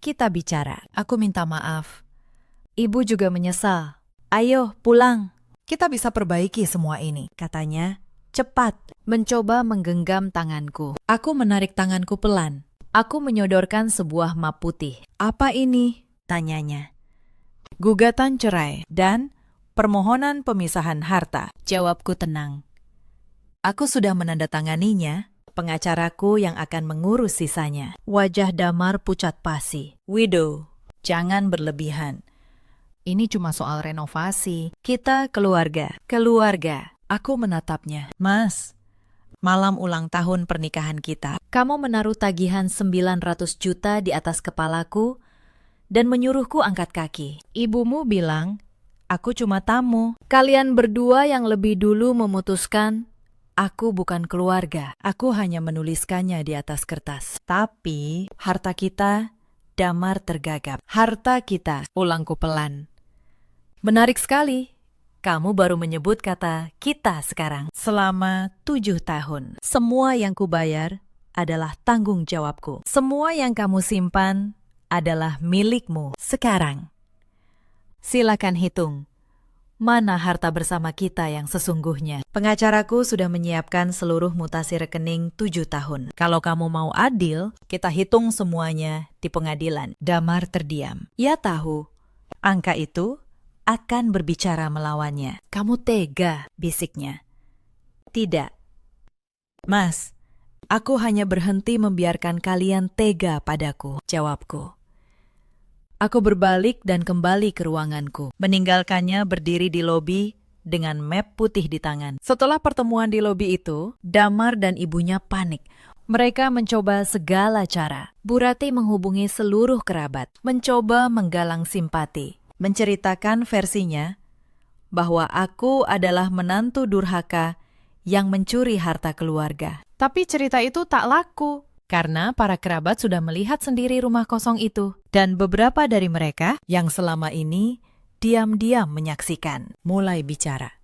kita bicara. Aku minta maaf. Ibu juga menyesal. Ayo pulang. Kita bisa perbaiki semua ini, katanya. Cepat. Mencoba menggenggam tanganku. Aku menarik tanganku pelan. Aku menyodorkan sebuah map putih. Apa ini? Tanyanya. Gugatan cerai dan permohonan pemisahan harta. Jawabku tenang. Aku sudah menandatanganinya. Pengacaraku yang akan mengurus sisanya. Wajah Damar pucat pasi. Widow, jangan berlebihan. Ini cuma soal renovasi. Kita keluarga. Keluarga. Aku menatapnya. Mas, malam ulang tahun pernikahan kita, kamu menaruh tagihan 900 juta di atas kepalaku dan menyuruhku angkat kaki. Ibumu bilang, Aku cuma tamu. Kalian berdua yang lebih dulu memutuskan. Aku bukan keluarga. Aku hanya menuliskannya di atas kertas. Tapi harta kita, Damar tergagap. Harta kita, ulangku pelan. Menarik sekali. Kamu baru menyebut kata kita sekarang. Selama 7 tahun, semua yang kubayar adalah tanggung jawabku. Semua yang kamu simpan adalah milikmu sekarang. Silakan hitung. Mana harta bersama kita yang sesungguhnya? Pengacaraku sudah menyiapkan seluruh mutasi rekening 7 tahun. Kalau kamu mau adil, kita hitung semuanya di pengadilan. Damar terdiam. Ia tahu, angka itu akan berbicara melawannya. Kamu tega, bisiknya. Tidak. Mas, aku hanya berhenti membiarkan kalian tega padaku, jawabku. Aku berbalik dan kembali ke ruanganku, meninggalkannya berdiri di lobi dengan map putih di tangan. Setelah pertemuan di lobi itu, Damar dan ibunya panik. Mereka mencoba segala cara. Bu Rati menghubungi seluruh kerabat, mencoba menggalang simpati, menceritakan versinya bahwa aku adalah menantu durhaka yang mencuri harta keluarga. Tapi cerita itu tak laku. Karena para kerabat sudah melihat sendiri rumah kosong itu. Dan beberapa dari mereka yang selama ini diam-diam menyaksikan, mulai bicara.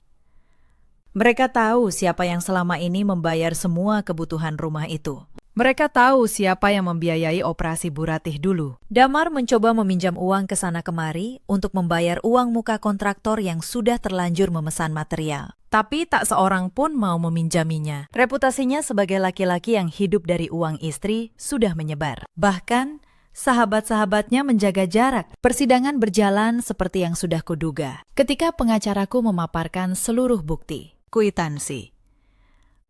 Mereka tahu siapa yang selama ini membayar semua kebutuhan rumah itu. Mereka tahu siapa yang membiayai operasi Bu Ratih dulu. Damar mencoba meminjam uang ke sana kemari untuk membayar uang muka kontraktor yang sudah terlanjur memesan material. Tapi tak seorang pun mau meminjaminya. Reputasinya sebagai laki-laki yang hidup dari uang istri sudah menyebar. Bahkan, sahabat-sahabatnya menjaga jarak. Persidangan berjalan seperti yang sudah kuduga. Ketika pengacaraku memaparkan seluruh bukti, kwitansi,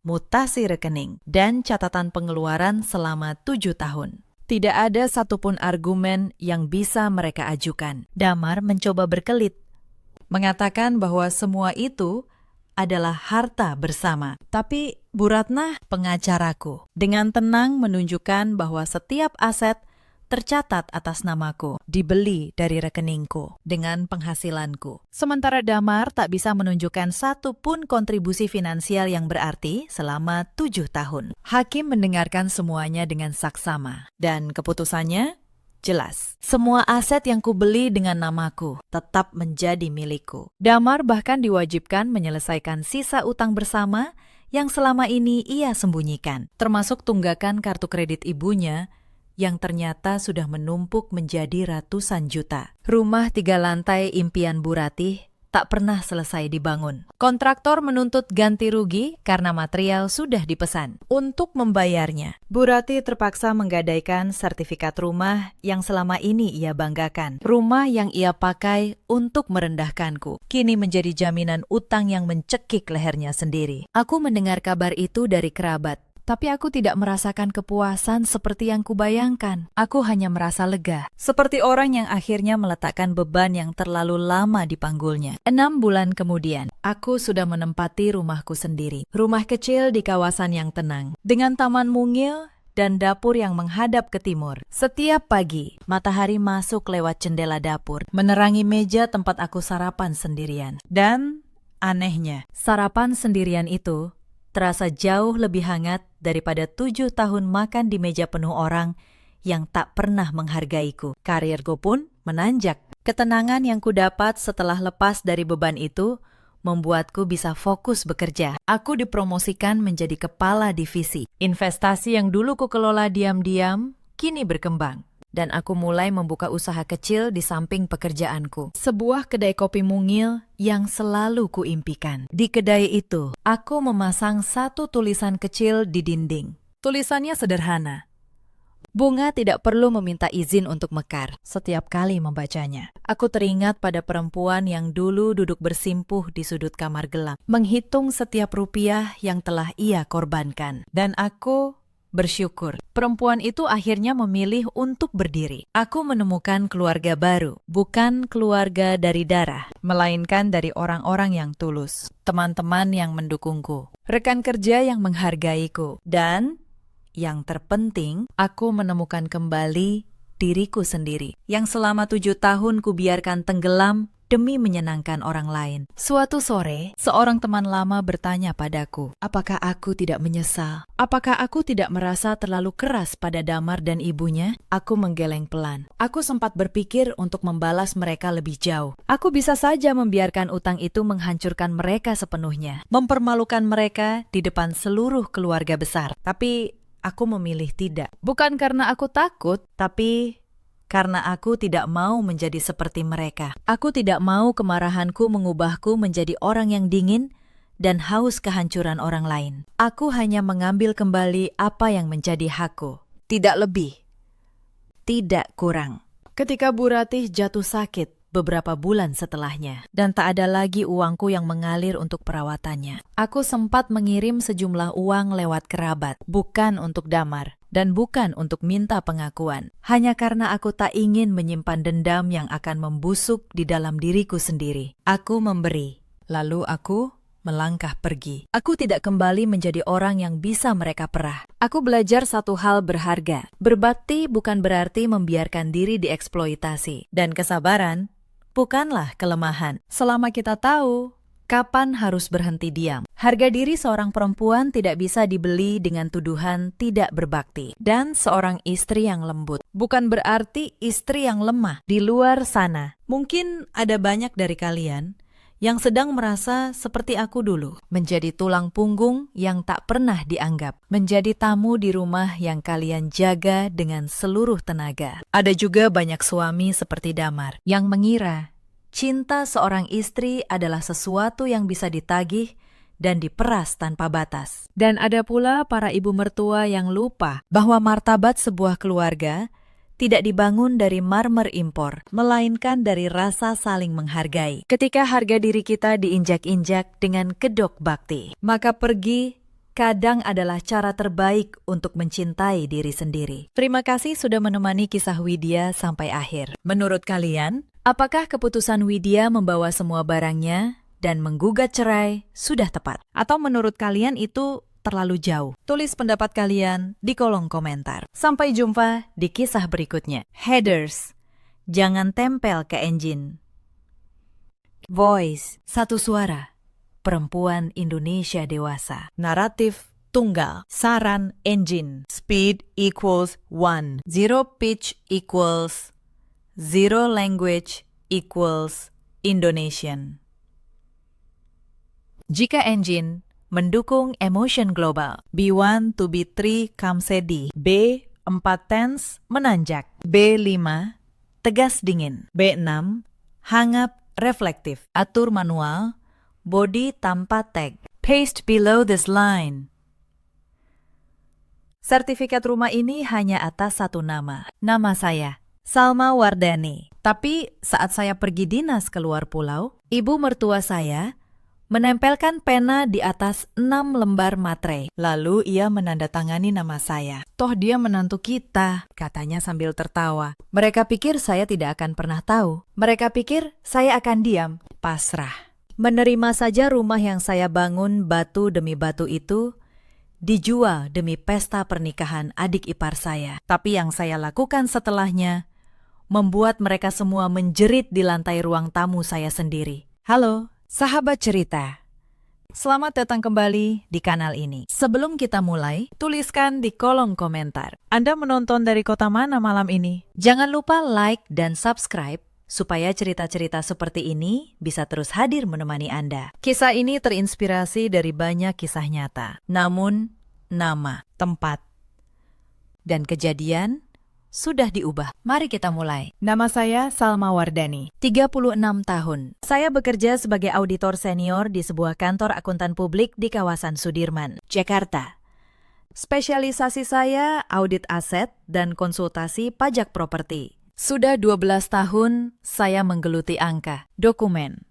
mutasi rekening, dan catatan pengeluaran selama 7 tahun. Tidak ada satupun argumen yang bisa mereka ajukan. Damar mencoba berkelit, mengatakan bahwa semua itu adalah harta bersama. Tapi Bu Ratna, pengacaraku, dengan tenang menunjukkan bahwa setiap aset tercatat atas namaku, dibeli dari rekeningku, dengan penghasilanku. Sementara Damar tak bisa menunjukkan satu pun kontribusi finansial yang berarti selama 7 tahun. Hakim mendengarkan semuanya dengan saksama, dan keputusannya jelas. Semua aset yang kubeli dengan namaku tetap menjadi milikku. Damar bahkan diwajibkan menyelesaikan sisa utang bersama yang selama ini ia sembunyikan, termasuk tunggakan kartu kredit ibunya yang ternyata sudah menumpuk menjadi ratusan juta. Rumah 3 lantai impian Bu Ratih tak pernah selesai dibangun. Kontraktor menuntut ganti rugi karena material sudah dipesan. Untuk membayarnya, Bu Ratih terpaksa menggadaikan sertifikat rumah yang selama ini ia banggakan. Rumah yang ia pakai untuk merendahkanku, kini menjadi jaminan utang yang mencekik lehernya sendiri. Aku mendengar kabar itu dari kerabat. Tapi aku tidak merasakan kepuasan seperti yang kubayangkan. Aku hanya merasa lega, seperti orang yang akhirnya meletakkan beban yang terlalu lama di panggulnya. 6 bulan kemudian, aku sudah menempati rumahku sendiri. Rumah kecil di kawasan yang tenang, dengan taman mungil dan dapur yang menghadap ke timur. Setiap pagi, matahari masuk lewat jendela dapur, menerangi meja tempat aku sarapan sendirian. Dan anehnya, sarapan sendirian itu terasa jauh lebih hangat daripada 7 tahun makan di meja penuh orang yang tak pernah menghargaiku. Karirku pun menanjak. Ketenangan yang kudapat setelah lepas dari beban itu membuatku bisa fokus bekerja. Aku dipromosikan menjadi kepala divisi. Investasi yang dulu kukelola diam-diam kini berkembang. Dan aku mulai membuka usaha kecil di samping pekerjaanku. Sebuah kedai kopi mungil yang selalu kuimpikan. Di kedai itu, aku memasang satu tulisan kecil di dinding. Tulisannya sederhana. Bunga tidak perlu meminta izin untuk mekar setiap kali membacanya. Aku teringat pada perempuan yang dulu duduk bersimpuh di sudut kamar gelap, menghitung setiap rupiah yang telah ia korbankan. Dan aku bersyukur, perempuan itu akhirnya memilih untuk berdiri. Aku menemukan keluarga baru, bukan keluarga dari darah, melainkan dari orang-orang yang tulus, teman-teman yang mendukungku, rekan kerja yang menghargaiku, dan yang terpenting, aku menemukan kembali diriku sendiri, yang selama 7 tahun kubiarkan tenggelam demi menyenangkan orang lain. Suatu sore, seorang teman lama bertanya padaku, apakah aku tidak menyesal? Apakah aku tidak merasa terlalu keras pada Damar dan ibunya? Aku menggeleng pelan. Aku sempat berpikir untuk membalas mereka lebih jauh. Aku bisa saja membiarkan utang itu menghancurkan mereka sepenuhnya, mempermalukan mereka di depan seluruh keluarga besar. Tapi aku memilih tidak. Bukan karena aku takut, tapi karena aku tidak mau menjadi seperti mereka. Aku tidak mau kemarahanku mengubahku menjadi orang yang dingin dan haus kehancuran orang lain. Aku hanya mengambil kembali apa yang menjadi hakku. Tidak lebih, tidak kurang. Ketika Bu Ratih jatuh sakit beberapa bulan setelahnya, dan tak ada lagi uangku yang mengalir untuk perawatannya, aku sempat mengirim sejumlah uang lewat kerabat, bukan untuk Damar, dan bukan untuk minta pengakuan, hanya karena aku tak ingin menyimpan dendam yang akan membusuk di dalam diriku sendiri. Aku memberi, lalu aku melangkah pergi. Aku tidak kembali menjadi orang yang bisa mereka perah. Aku belajar satu hal berharga. Berbakti bukan berarti membiarkan diri dieksploitasi. Dan kesabaran bukanlah kelemahan. Selama kita tahu kapan harus berhenti diam. Harga diri seorang perempuan tidak bisa dibeli dengan tuduhan tidak berbakti. Dan seorang istri yang lembut bukan berarti istri yang lemah. Di luar sana, mungkin ada banyak dari kalian yang sedang merasa seperti aku dulu, menjadi tulang punggung yang tak pernah dianggap, menjadi tamu di rumah yang kalian jaga dengan seluruh tenaga. Ada juga banyak suami seperti Damar yang mengira cinta seorang istri adalah sesuatu yang bisa ditagih dan diperas tanpa batas. Dan ada pula para ibu mertua yang lupa bahwa martabat sebuah keluarga tidak dibangun dari marmer impor, melainkan dari rasa saling menghargai. Ketika harga diri kita diinjak-injak dengan kedok bakti, maka pergi kadang adalah cara terbaik untuk mencintai diri sendiri. Terima kasih sudah menemani kisah Widya sampai akhir. Menurut kalian, apakah keputusan Widya membawa semua barangnya dan menggugat cerai sudah tepat? Atau menurut kalian itu terlalu jauh? Tulis pendapat kalian di kolom komentar. Sampai jumpa di kisah berikutnya. Headers, jangan tempel ke engine. Voice, satu suara. Perempuan Indonesia dewasa. Naratif tunggal. Saran engine. Speed equals 1. Zero pitch equals. Zero language equals Indonesian. Jika engine mendukung emotion global. B1 to B3 Kamsedi. B4 tense menanjak. B5 tegas dingin. B6 hangat reflektif. Atur manual. Body tanpa tag. Paste below this line. Sertifikat rumah ini hanya atas satu nama. Nama saya, Salma Wardani. Tapi saat saya pergi dinas keluar pulau, ibu mertua saya menempelkan pena di atas 6 lembar materai. Lalu ia menandatangani nama saya. Toh dia menantu kita, katanya sambil tertawa. Mereka pikir saya tidak akan pernah tahu. Mereka pikir saya akan diam, pasrah. Menerima saja rumah yang saya bangun batu demi batu itu dijual demi pesta pernikahan adik ipar saya. Tapi yang saya lakukan setelahnya membuat mereka semua menjerit di lantai ruang tamu saya sendiri. Halo, sahabat cerita, selamat datang kembali di kanal ini. Sebelum kita mulai, tuliskan di kolom komentar, Anda menonton dari kota mana malam ini? Jangan lupa like dan subscribe, supaya cerita-cerita seperti ini bisa terus hadir menemani Anda. Kisah ini terinspirasi dari banyak kisah nyata. Namun, nama, tempat, dan kejadian sudah diubah. Mari kita mulai. Nama saya Salma Wardani, 36 tahun. Saya bekerja sebagai auditor senior di sebuah kantor akuntan publik di kawasan Sudirman, Jakarta. Spesialisasi saya audit aset dan konsultasi pajak properti. Sudah 12 tahun saya menggeluti angka, dokumen,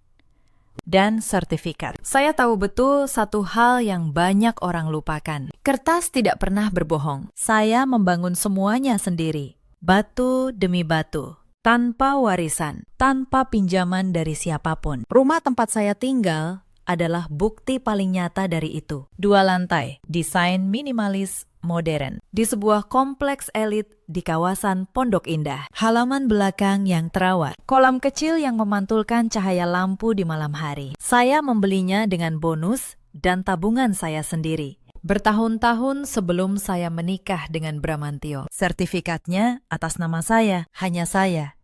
dan sertifikat. Saya tahu betul satu hal yang banyak orang lupakan. Kertas tidak pernah berbohong. Saya membangun semuanya sendiri, batu demi batu, tanpa warisan, tanpa pinjaman dari siapapun. Rumah tempat saya tinggal adalah bukti paling nyata dari itu. 2 lantai, desain minimalis modern, di sebuah kompleks elit di kawasan Pondok Indah. Halaman belakang yang terawat, kolam kecil yang memantulkan cahaya lampu di malam hari. Saya membelinya dengan bonus dan tabungan saya sendiri. Bertahun-tahun sebelum saya menikah dengan Bramantio. Sertifikatnya atas nama saya, hanya saya.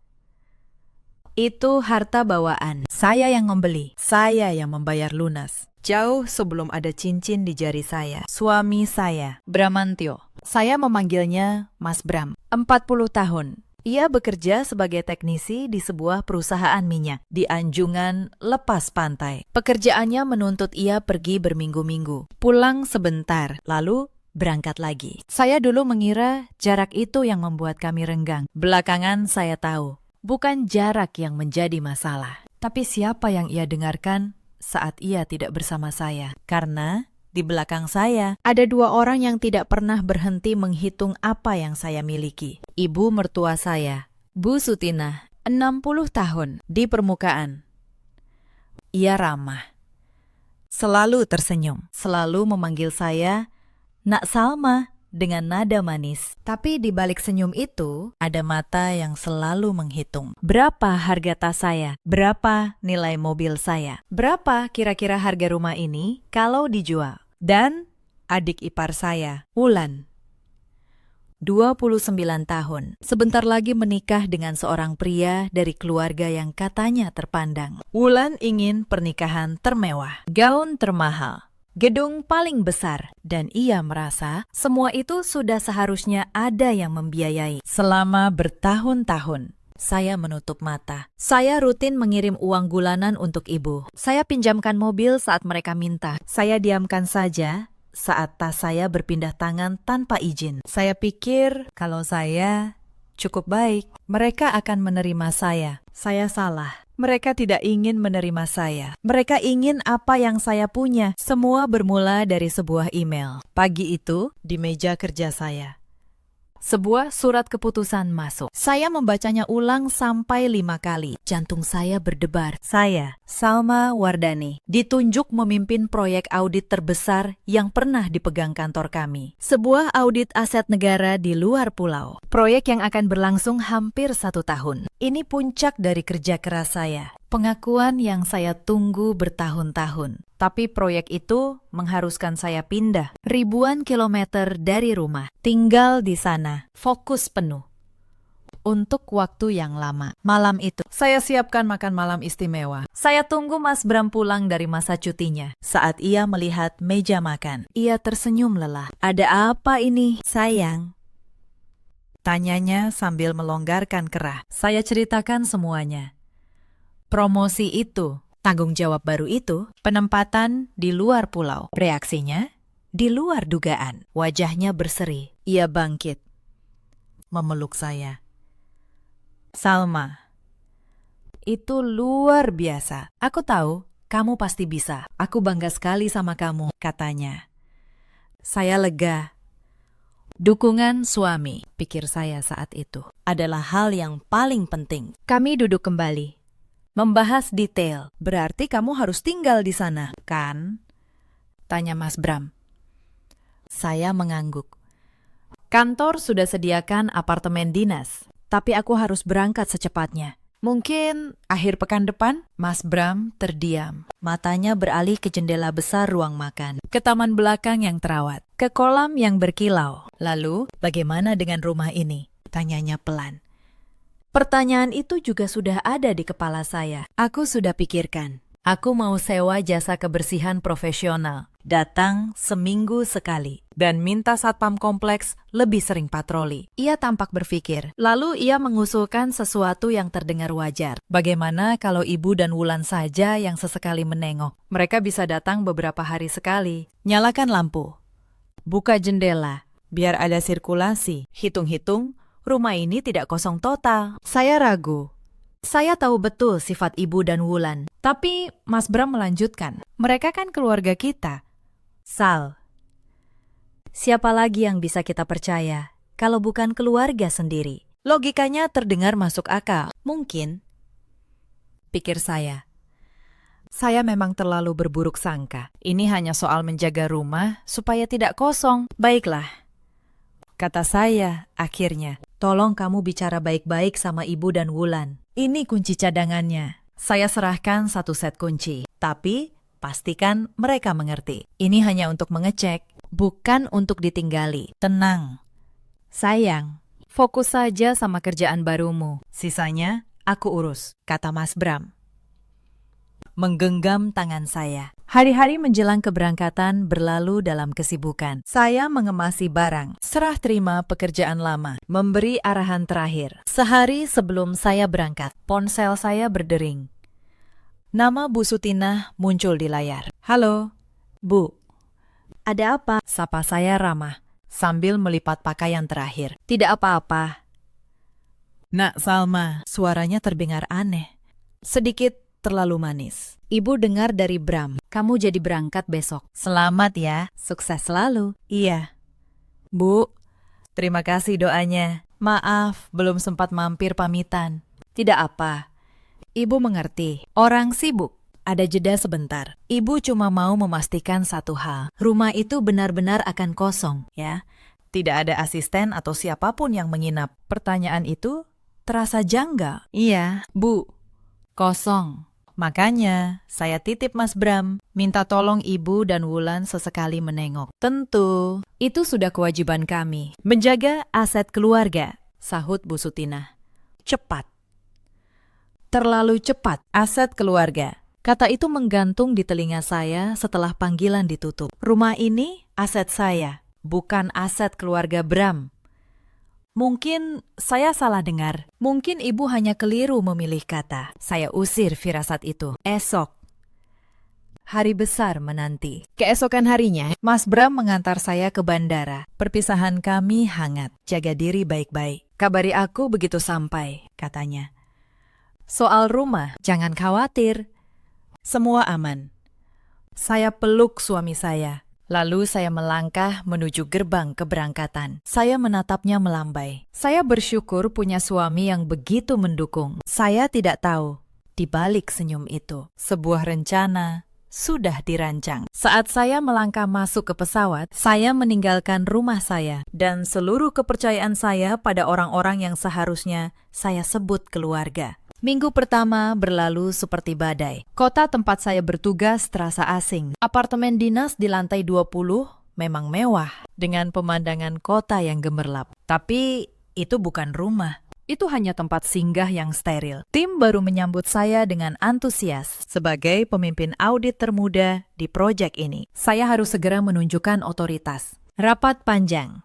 Itu harta bawaan. Saya yang membeli, saya yang membayar lunas. Jauh sebelum ada cincin di jari saya. Suami saya, Bramantio. Saya memanggilnya Mas Bram. 40 tahun. Ia bekerja sebagai teknisi di sebuah perusahaan minyak di Anjungan Lepas Pantai. Pekerjaannya menuntut ia pergi berminggu-minggu, pulang sebentar, lalu berangkat lagi. Saya dulu mengira jarak itu yang membuat kami renggang. Belakangan saya tahu, bukan jarak yang menjadi masalah, tapi siapa yang ia dengarkan saat ia tidak bersama saya. Karena di belakang saya ada 2 orang yang tidak pernah berhenti menghitung apa yang saya miliki. Ibu mertua saya, Bu Sutina, 60 tahun, di permukaan. Ia ramah, selalu tersenyum, selalu memanggil saya Nak Salma dengan nada manis. Tapi di balik senyum itu ada mata yang selalu menghitung. Berapa harga tas saya? Berapa nilai mobil saya? Berapa kira-kira harga rumah ini kalau dijual? Dan adik ipar saya, Wulan, 29 tahun, sebentar lagi menikah dengan seorang pria dari keluarga yang katanya terpandang. Wulan ingin pernikahan termewah, gaun termahal, gedung paling besar, dan ia merasa semua itu sudah seharusnya ada yang membiayai. Selama bertahun-tahun, saya menutup mata. Saya rutin mengirim uang bulanan untuk ibu. Saya pinjamkan mobil saat mereka minta. Saya diamkan saja saat tas saya berpindah tangan tanpa izin. Saya pikir kalau saya cukup baik, mereka akan menerima saya. Saya salah. Mereka tidak ingin menerima saya. Mereka ingin apa yang saya punya. Semua bermula dari sebuah email. Pagi itu, di meja kerja saya, sebuah surat keputusan masuk. Saya membacanya ulang sampai 5 kali. Jantung saya berdebar. Saya, Salma Wardani, ditunjuk memimpin proyek audit terbesar yang pernah dipegang kantor kami. Sebuah audit aset negara di luar pulau. Proyek yang akan berlangsung hampir 1 tahun. Ini puncak dari kerja keras saya. Pengakuan yang saya tunggu bertahun-tahun. Tapi proyek itu mengharuskan saya pindah ribuan kilometer dari rumah. Tinggal di sana, fokus penuh. Untuk waktu yang lama. Malam itu, saya siapkan makan malam istimewa. Saya tunggu Mas Bram pulang dari masa cutinya. Saat ia melihat meja makan, ia tersenyum lelah. Ada apa ini, sayang? Tanyanya sambil melonggarkan kerah. Saya ceritakan semuanya. Promosi itu, tanggung jawab baru itu, penempatan di luar pulau. Reaksinya di luar dugaan. Wajahnya berseri. Ia bangkit, memeluk saya. Salma, itu luar biasa. Aku tahu kamu pasti bisa. Aku bangga sekali sama kamu, katanya. Saya lega. Dukungan suami, pikir saya saat itu, adalah hal yang paling penting. Kami duduk kembali, membahas detail. Berarti kamu harus tinggal di sana, kan? Tanya Mas Bram. Saya mengangguk. Kantor sudah sediakan apartemen dinas, tapi aku harus berangkat secepatnya. Mungkin akhir pekan depan? Mas Bram terdiam. Matanya beralih ke jendela besar ruang makan, ke taman belakang yang terawat, ke kolam yang berkilau. Lalu, bagaimana dengan rumah ini? Tanyanya pelan. Pertanyaan itu juga sudah ada di kepala saya. Aku sudah pikirkan. Aku mau sewa jasa kebersihan profesional. Datang seminggu sekali. Dan minta satpam kompleks lebih sering patroli. Ia tampak berpikir. Lalu ia mengusulkan sesuatu yang terdengar wajar. Bagaimana kalau ibu dan Wulan saja yang sesekali menengok? Mereka bisa datang beberapa hari sekali. Nyalakan lampu. Buka jendela. Biar ada sirkulasi. Hitung-hitung, rumah ini tidak kosong total. Saya ragu. Saya tahu betul sifat ibu dan Wulan. Tapi Mas Bram melanjutkan. Mereka kan keluarga kita. Sal, siapa lagi yang bisa kita percaya kalau bukan keluarga sendiri? Logikanya terdengar masuk akal. Mungkin, pikir saya. Saya memang terlalu berburuk sangka. Ini hanya soal menjaga rumah supaya tidak kosong. Baiklah, kata saya akhirnya. Tolong kamu bicara baik-baik sama Ibu dan Wulan. Ini kunci cadangannya. Saya serahkan satu set kunci. Tapi pastikan mereka mengerti. Ini hanya untuk mengecek, bukan untuk ditinggali. Tenang. Sayang, fokus saja sama kerjaan barumu. Sisanya aku urus, kata Mas Bram. Menggenggam tangan saya. Hari-hari menjelang keberangkatan berlalu dalam kesibukan. Saya mengemasi barang, serah terima pekerjaan lama, memberi arahan terakhir. Sehari sebelum saya berangkat, ponsel saya berdering. Nama Bu Sutinah muncul di layar. Halo, Bu. Ada apa? Sapa saya ramah, sambil melipat pakaian terakhir. Tidak apa-apa. Nak Salma, suaranya terdengar aneh. Sedikit terlalu manis. Ibu dengar dari Bram, kamu jadi berangkat besok. Selamat ya, sukses selalu. Iya. Bu, terima kasih doanya. Maaf, belum sempat mampir pamitan. Tidak apa. Ibu mengerti, orang sibuk. Ada jeda sebentar. Ibu cuma mau memastikan satu hal. Rumah itu benar-benar akan kosong, ya. Tidak ada asisten atau siapapun yang menginap. Pertanyaan itu terasa janggal. Iya, Bu. Kosong. Makanya, saya titip Mas Bram, minta tolong Ibu dan Wulan sesekali menengok. Tentu, itu sudah kewajiban kami. Menjaga aset keluarga, sahut Bu Sutinah. Cepat. Terlalu cepat, aset keluarga. Kata itu menggantung di telinga saya setelah panggilan ditutup. Rumah ini aset saya, bukan aset keluarga Bram. Mungkin saya salah dengar. Mungkin Ibu hanya keliru memilih kata. Saya usir firasat itu. Esok. Hari besar menanti. Keesokan harinya, Mas Bram mengantar saya ke bandara. Perpisahan kami hangat. Jaga diri baik-baik. Kabari aku begitu sampai, katanya. Soal rumah, jangan khawatir. Semua aman. Saya peluk suami saya. Lalu saya melangkah menuju gerbang keberangkatan. Saya menatapnya melambai. Saya bersyukur punya suami yang begitu mendukung. Saya tidak tahu, di balik senyum itu, sebuah rencana sudah dirancang. Saat saya melangkah masuk ke pesawat, saya meninggalkan rumah saya dan seluruh kepercayaan saya pada orang-orang yang seharusnya saya sebut keluarga. Minggu pertama berlalu seperti badai. Kota tempat saya bertugas terasa asing. Apartemen dinas di lantai 20 memang mewah, dengan pemandangan kota yang gemerlap. Tapi itu bukan rumah. Itu hanya tempat singgah yang steril. Tim baru menyambut saya dengan antusias sebagai pemimpin audit termuda di proyek ini. Saya harus segera menunjukkan otoritas. Rapat panjang.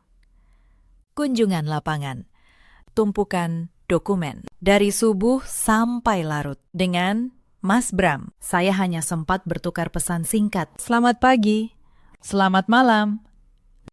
Kunjungan lapangan. Tumpukan dokumen. Dari subuh sampai larut. Dengan Mas Bram, saya hanya sempat bertukar pesan singkat. Selamat pagi. Selamat malam.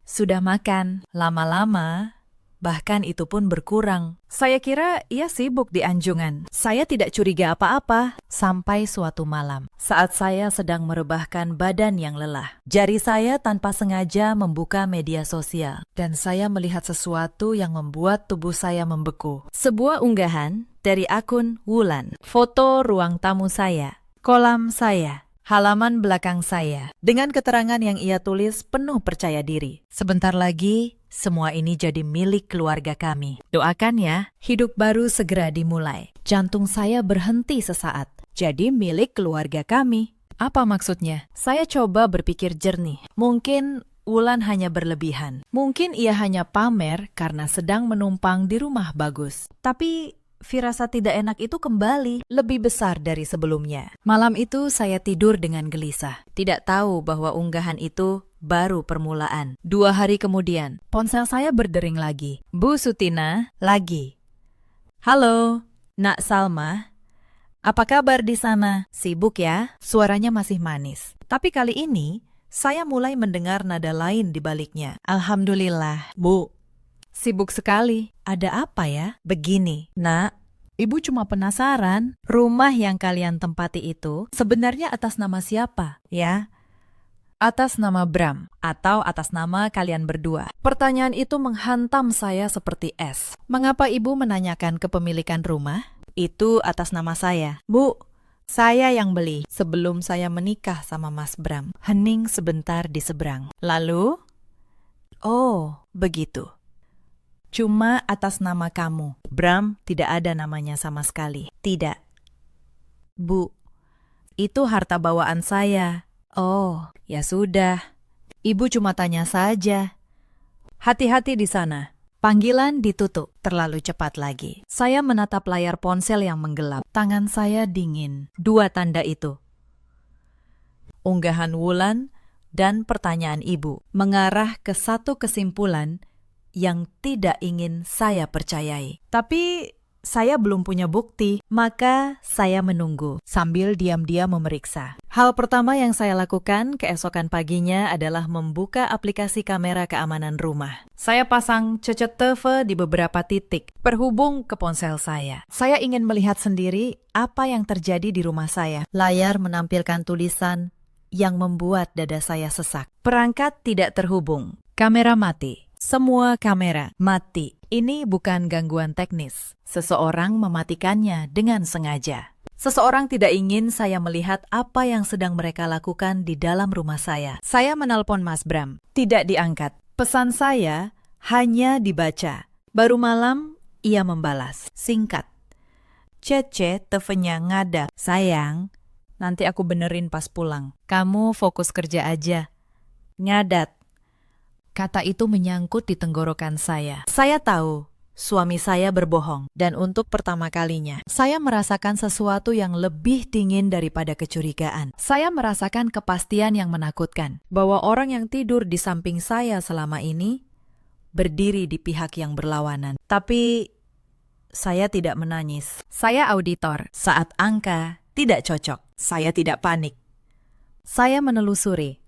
Sudah makan. Lama-lama, bahkan itu pun berkurang. Saya kira ia sibuk di anjungan. Saya tidak curiga apa-apa. Sampai suatu malam, saat saya sedang merebahkan badan yang lelah, jari saya tanpa sengaja membuka media sosial. Dan saya melihat sesuatu yang membuat tubuh saya membeku. Sebuah unggahan dari akun Wulan. Foto ruang tamu saya, kolam saya, halaman belakang saya, dengan keterangan yang ia tulis penuh percaya diri. Sebentar lagi, semua ini jadi milik keluarga kami. Doakan ya, hidup baru segera dimulai. Jantung saya berhenti sesaat. Jadi milik keluarga kami. Apa maksudnya? Saya coba berpikir jernih. Mungkin Wulan hanya berlebihan. Mungkin ia hanya pamer karena sedang menumpang di rumah bagus. Tapi firasat tidak enak itu kembali, lebih besar dari sebelumnya. Malam itu saya tidur dengan gelisah. Tidak tahu bahwa unggahan itu baru permulaan. 2 hari kemudian, ponsel saya berdering lagi. Bu Sutinah, lagi. Halo, Nak Salma. Apa kabar di sana? Sibuk ya? Suaranya masih manis. Tapi kali ini, saya mulai mendengar nada lain di baliknya. Alhamdulillah, Bu. Sibuk sekali. Ada apa ya? Begini, Nak. Ibu cuma penasaran, rumah yang kalian tempati itu sebenarnya atas nama siapa, ya? Atas nama Bram, atau atas nama kalian berdua? Pertanyaan itu menghantam saya seperti es. Mengapa ibu menanyakan kepemilikan rumah? Itu atas nama saya. Bu, Saya yang beli sebelum saya menikah sama Mas Bram. Hening sebentar di seberang. Lalu, oh, begitu. Cuma atas nama kamu. Bram tidak ada namanya sama sekali. Tidak. Bu, itu harta bawaan saya. Oh, ya sudah. Ibu cuma tanya saja. Hati-hati di sana. Panggilan ditutup terlalu cepat lagi. Saya menatap layar ponsel yang menggelap. Tangan saya dingin. 2 tanda itu. Unggahan Wulan dan pertanyaan ibu mengarah ke satu kesimpulan yang tidak ingin saya percayai. Tapi saya belum punya bukti, maka saya menunggu sambil diam-diam memeriksa. Hal pertama yang saya lakukan keesokan paginya adalah membuka aplikasi kamera keamanan rumah. Saya pasang CCTV di beberapa titik berhubung ke ponsel saya. Saya ingin melihat sendiri apa yang terjadi di rumah saya. Layar menampilkan tulisan yang membuat dada saya sesak. Perangkat tidak terhubung. Kamera mati. Semua kamera mati. Ini bukan gangguan teknis. Seseorang mematikannya dengan sengaja. Seseorang tidak ingin saya melihat apa yang sedang mereka lakukan di dalam rumah saya. Saya menelpon Mas Bram. Tidak diangkat. Pesan saya hanya dibaca. Baru malam, ia membalas. Singkat. Cece, TV-nya ngada. Sayang, nanti aku benerin pas pulang. Kamu fokus kerja aja. Ngadat. Kata itu menyangkut di tenggorokan saya. Saya tahu suami saya berbohong. Dan untuk pertama kalinya, saya merasakan sesuatu yang lebih dingin daripada kecurigaan. Saya merasakan kepastian yang menakutkan. Bahwa orang yang tidur di samping saya selama ini berdiri di pihak yang berlawanan. Tapi saya tidak menangis. Saya auditor. Saat angka tidak cocok, saya tidak panik. Saya menelusuri.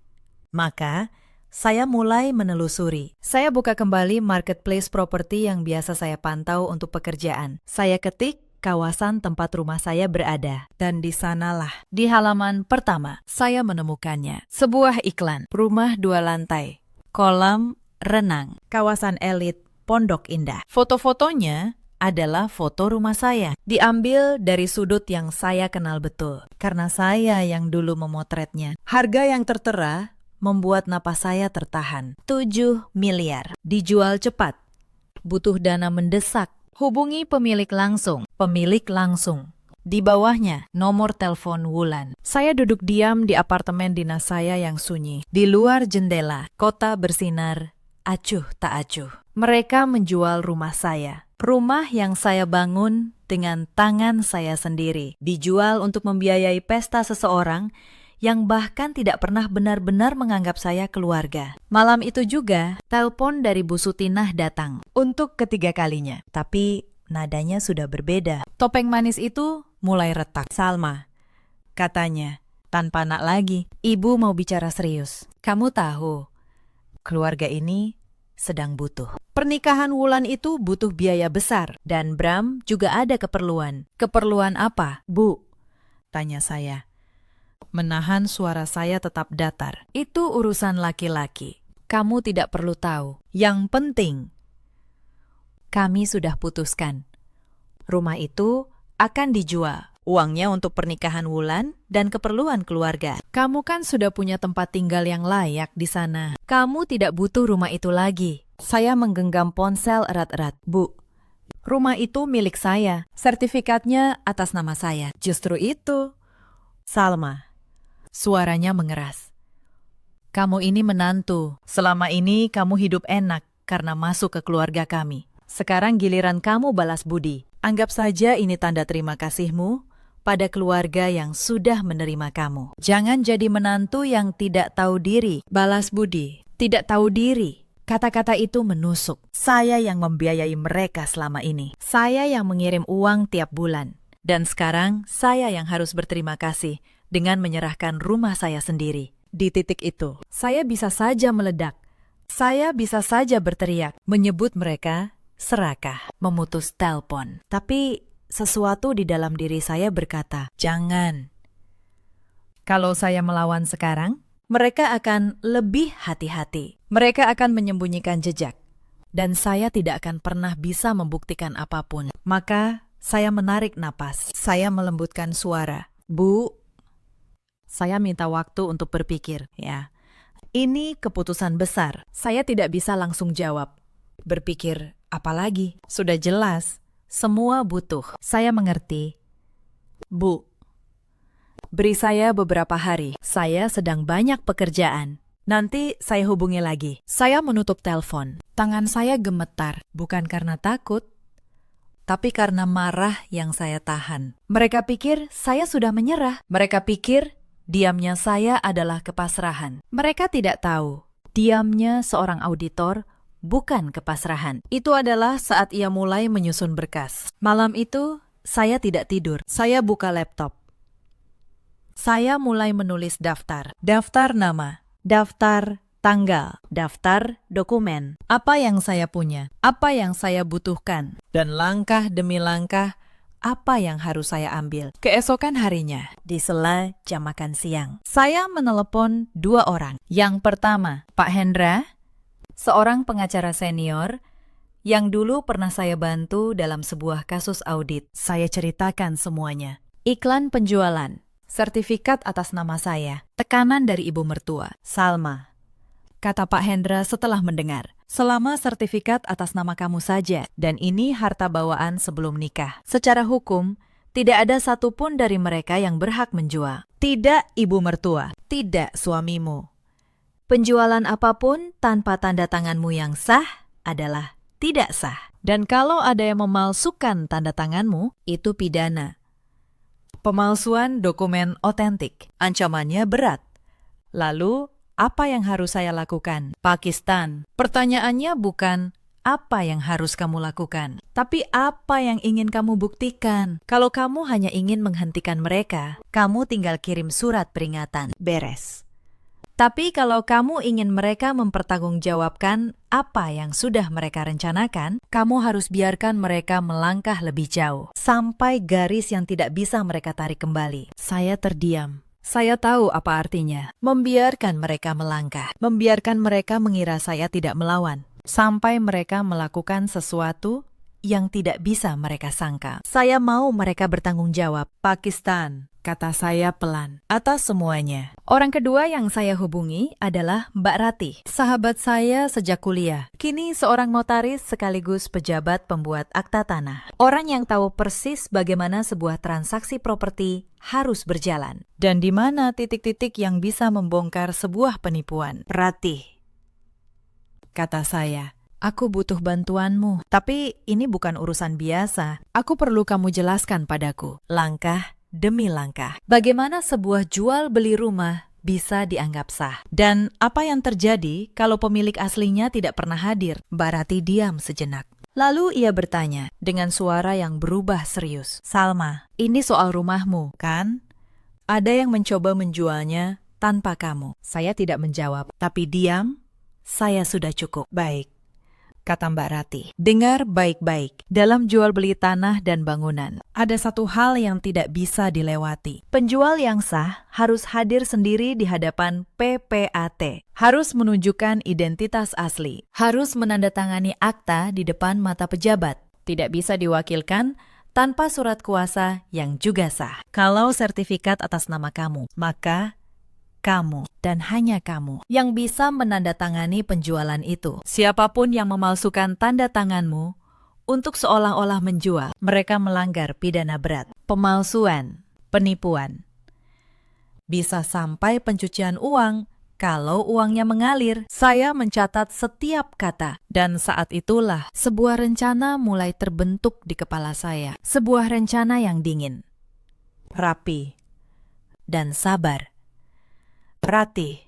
Maka saya mulai menelusuri. Saya buka kembali marketplace properti yang biasa saya pantau untuk pekerjaan. Saya ketik kawasan tempat rumah saya berada. Dan di sanalah, di halaman pertama, saya menemukannya. Sebuah iklan, rumah 2 lantai, kolam renang, kawasan elit, Pondok Indah. Foto-fotonya adalah foto rumah saya. Diambil dari sudut yang saya kenal betul. Karena saya yang dulu memotretnya. Harga yang tertera membuat napas saya tertahan. 7 miliar. Dijual cepat. Butuh dana mendesak. Hubungi pemilik langsung. Pemilik langsung. Di bawahnya, nomor telepon Wulan. Saya duduk diam di apartemen dinas saya yang sunyi. Di luar jendela, kota bersinar, acuh tak acuh. Mereka menjual rumah saya. Rumah yang saya bangun dengan tangan saya sendiri. Dijual untuk membiayai pesta seseorang yang bahkan tidak pernah benar-benar menganggap saya keluarga. Malam itu juga, telepon dari Bu Sutinah datang untuk ketiga kalinya. Tapi nadanya sudah berbeda. Topeng manis itu mulai retak. Salma, katanya, tanpa nak lagi. Ibu mau bicara serius. Kamu tahu, keluarga ini sedang butuh. Pernikahan Wulan itu butuh biaya besar. Dan Bram juga ada keperluan. Keperluan apa, Bu? Tanya saya. Menahan suara saya tetap datar. Itu urusan laki-laki. Kamu tidak perlu tahu. Yang penting, kami sudah putuskan. Rumah itu akan dijual. Uangnya untuk pernikahan Wulan dan keperluan keluarga. Kamu kan sudah punya tempat tinggal yang layak di sana. Kamu tidak butuh rumah itu lagi. Saya menggenggam ponsel erat-erat. Bu, rumah itu milik saya. Sertifikatnya atas nama saya. Justru itu. Salma. Suaranya mengeras. Kamu ini menantu. Selama ini kamu hidup enak karena masuk ke keluarga kami. Sekarang giliran kamu balas budi. Anggap saja ini tanda terima kasihmu pada keluarga yang sudah menerima kamu. Jangan jadi menantu yang tidak tahu diri. Balas budi. Tidak tahu diri. Kata-kata itu menusuk. Saya yang membiayai mereka selama ini. Saya yang mengirim uang tiap bulan. Dan sekarang saya yang harus berterima kasih dengan menyerahkan rumah saya sendiri. Di titik itu, saya bisa saja meledak. Saya bisa saja berteriak, menyebut mereka serakah, memutus telepon. Tapi sesuatu di dalam diri saya berkata, jangan. Kalau saya melawan sekarang, mereka akan lebih hati-hati. Mereka akan menyembunyikan jejak. Dan saya tidak akan pernah bisa membuktikan apapun. Maka saya menarik napas. Saya melembutkan suara. Bu, saya minta waktu untuk berpikir, ya. Ini keputusan besar. Saya tidak bisa langsung jawab. Berpikir, apalagi? Sudah jelas, semua butuh. Saya mengerti. Bu, beri saya beberapa hari. Saya sedang banyak pekerjaan. Nanti saya hubungi lagi. Saya menutup telepon. Tangan saya gemetar, bukan karena takut, tapi karena marah yang saya tahan. Mereka pikir saya sudah menyerah. Mereka pikir diamnya saya adalah kepasrahan. Mereka tidak tahu, diamnya seorang auditor bukan kepasrahan. Itu adalah saat ia mulai menyusun berkas. Malam itu, saya tidak tidur. Saya buka laptop. Saya mulai menulis daftar. Daftar nama, daftar tanggal, daftar dokumen. Apa yang saya punya, apa yang saya butuhkan, dan langkah demi langkah, apa yang harus saya ambil. Keesokan harinya, di sela jam makan siang, saya menelepon 2 orang. Yang pertama, Pak Hendra, seorang pengacara senior yang dulu pernah saya bantu dalam sebuah kasus audit. Saya ceritakan semuanya. Iklan penjualan, sertifikat atas nama saya, tekanan dari ibu mertua, Salma. Kata Pak Hendra setelah mendengar, selama sertifikat atas nama kamu saja, dan ini harta bawaan sebelum nikah. Secara hukum, tidak ada satupun dari mereka yang berhak menjual. Tidak ibu mertua, tidak suamimu. Penjualan apapun tanpa tanda tanganmu yang sah adalah tidak sah. Dan kalau ada yang memalsukan tanda tanganmu, itu pidana. Pemalsuan dokumen otentik, ancamannya berat. Lalu, apa yang harus saya lakukan? Pakistan. Pertanyaannya bukan apa yang harus kamu lakukan, tapi apa yang ingin kamu buktikan. Kalau kamu hanya ingin menghentikan mereka, kamu tinggal kirim surat peringatan. Beres. Tapi kalau kamu ingin mereka mempertanggungjawabkan apa yang sudah mereka rencanakan, kamu harus biarkan mereka melangkah lebih jauh, sampai garis yang tidak bisa mereka tarik kembali. Saya terdiam. Saya tahu apa artinya, membiarkan mereka melangkah, membiarkan mereka mengira saya tidak melawan, sampai mereka melakukan sesuatu yang tidak bisa mereka sangka. Saya mau mereka bertanggung jawab. Pakistan, kata saya pelan, atas semuanya. Orang kedua yang saya hubungi adalah Mbak Ratih, sahabat saya sejak kuliah. Kini seorang notaris sekaligus pejabat pembuat akta tanah. Orang yang tahu persis bagaimana sebuah transaksi properti harus berjalan. Dan di mana titik-titik yang bisa membongkar sebuah penipuan. Ratih, kata saya, aku butuh bantuanmu. Tapi ini bukan urusan biasa. Aku perlu kamu jelaskan padaku, langkah demi langkah, bagaimana sebuah jual beli rumah bisa dianggap sah. Dan apa yang terjadi kalau pemilik aslinya tidak pernah hadir? Mbak Ratih diam sejenak. Lalu ia bertanya dengan suara yang berubah serius. Salma, ini soal rumahmu, kan? Ada yang mencoba menjualnya tanpa kamu. Saya tidak menjawab, tapi diam. Saya sudah cukup. Baik, kata Mbak Ratih. Dengar baik-baik, dalam jual beli tanah dan bangunan, ada satu hal yang tidak bisa dilewati. Penjual yang sah harus hadir sendiri di hadapan PPAT, harus menunjukkan identitas asli, harus menandatangani akta di depan mata pejabat, tidak bisa diwakilkan tanpa surat kuasa yang juga sah. Kalau sertifikat atas nama kamu, maka kamu dan hanya kamu yang bisa menandatangani penjualan itu. Siapapun yang memalsukan tanda tanganmu untuk seolah-olah menjual, mereka melanggar pidana berat. Pemalsuan, penipuan. Bisa sampai pencucian uang kalau uangnya mengalir. Saya mencatat setiap kata, dan saat itulah sebuah rencana mulai terbentuk di kepala saya. Sebuah rencana yang dingin, rapi, dan sabar. Ratih,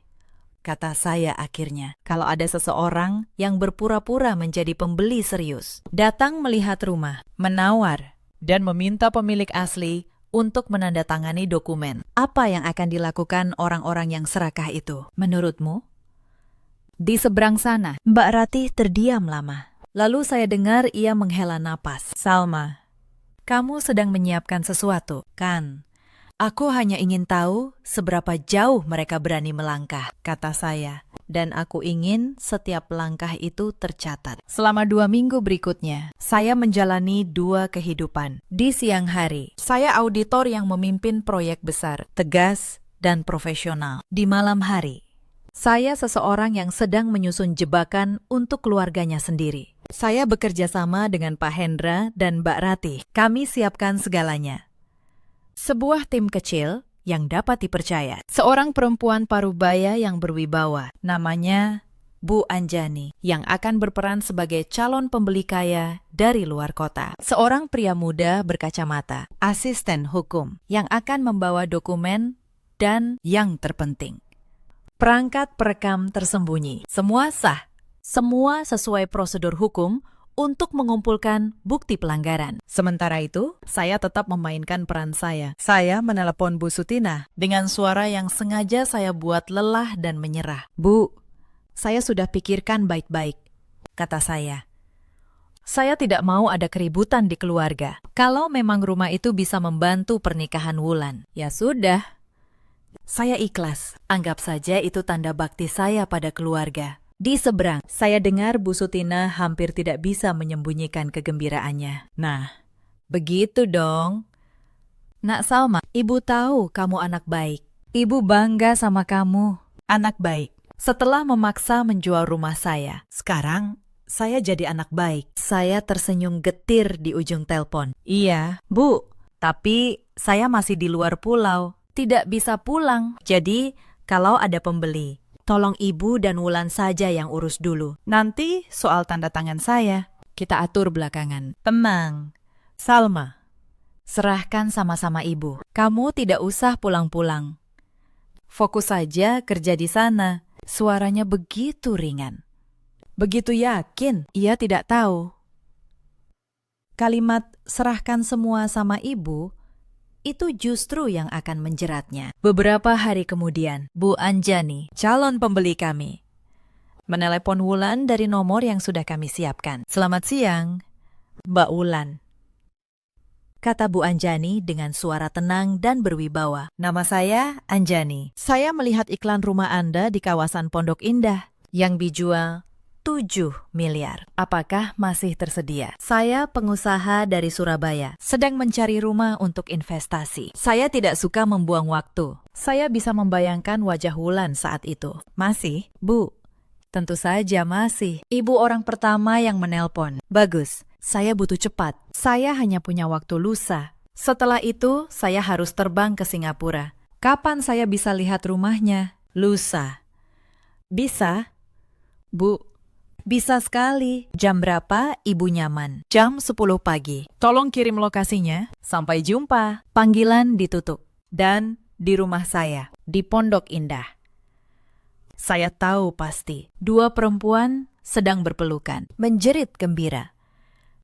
kata saya akhirnya, kalau ada seseorang yang berpura-pura menjadi pembeli serius, datang melihat rumah, menawar, dan meminta pemilik asli untuk menandatangani dokumen, apa yang akan dilakukan orang-orang yang serakah itu, menurutmu? Di seberang sana, Mbak Ratih terdiam lama. Lalu saya dengar ia menghela napas. Salma, kamu sedang menyiapkan sesuatu, kan? Aku hanya ingin tahu seberapa jauh mereka berani melangkah, kata saya. dan aku ingin setiap langkah itu tercatat. Selama 2 minggu berikutnya, saya menjalani 2 kehidupan. Di siang hari, saya auditor yang memimpin proyek besar, tegas dan profesional. Di malam hari, saya seseorang yang sedang menyusun jebakan untuk keluarganya sendiri. Saya bekerja sama dengan Pak Hendra dan Mbak Ratih. Kami siapkan segalanya. Sebuah tim kecil yang dapat dipercaya. Seorang perempuan parubaya yang berwibawa, namanya Bu Anjani, yang akan berperan sebagai calon pembeli kaya dari luar kota. Seorang pria muda berkacamata, asisten hukum, yang akan membawa dokumen dan yang terpenting, perangkat perekam tersembunyi. Semua sah, semua sesuai prosedur hukum untuk mengumpulkan bukti pelanggaran. Sementara itu, saya tetap memainkan peran saya. Saya menelepon Bu Sutina dengan suara yang sengaja saya buat lelah dan menyerah. "Bu, saya sudah pikirkan baik-baik," kata saya. "Saya tidak mau ada keributan di keluarga. Kalau memang rumah itu bisa membantu pernikahan Wulan, ya sudah. Saya ikhlas. Anggap saja itu tanda bakti saya pada keluarga." Di seberang, saya dengar Bu Sutina hampir tidak bisa menyembunyikan kegembiraannya. "Nah, begitu dong. Nak Salma, Ibu tahu kamu anak baik. Ibu bangga sama kamu, anak baik. Setelah memaksa menjual rumah saya, sekarang saya jadi anak baik." Saya tersenyum getir di ujung telepon. "Iya, Bu, tapi saya masih di luar pulau. Tidak bisa pulang. Jadi, kalau ada pembeli, tolong Ibu dan Wulan saja yang urus dulu. Nanti soal tanda tangan saya, kita atur belakangan." "Tenang, Salma. Serahkan sama-sama Ibu. Kamu tidak usah pulang-pulang. Fokus saja kerja di sana." Suaranya begitu ringan. Begitu yakin, ia tidak tahu. Kalimat "serahkan semua sama Ibu" itu justru yang akan menjeratnya. Beberapa hari kemudian, Bu Anjani, calon pembeli kami, menelepon Wulan dari nomor yang sudah kami siapkan. "Selamat siang, Mbak Wulan," kata Bu Anjani dengan suara tenang dan berwibawa. "Nama saya Anjani. Saya melihat iklan rumah Anda di kawasan Pondok Indah yang dijual 7 miliar. Apakah masih tersedia? Saya pengusaha dari Surabaya, sedang mencari rumah untuk investasi. Saya tidak suka membuang waktu. Saya bisa membayangkan wajah Wulan saat itu." "Masih, Bu?" "Tentu saja masih. Ibu orang pertama yang menelpon." "Bagus, saya butuh cepat. Saya hanya punya waktu lusa. Setelah itu, saya harus terbang ke Singapura. Kapan saya bisa lihat rumahnya?" "Lusa." "Bisa, Bu." "Bisa sekali. Jam berapa Ibu nyaman?" "Jam 10 pagi. Tolong kirim lokasinya. Sampai jumpa." Panggilan ditutup. Dan di rumah saya, di Pondok Indah. Saya tahu pasti, 2 perempuan sedang berpelukan, menjerit gembira.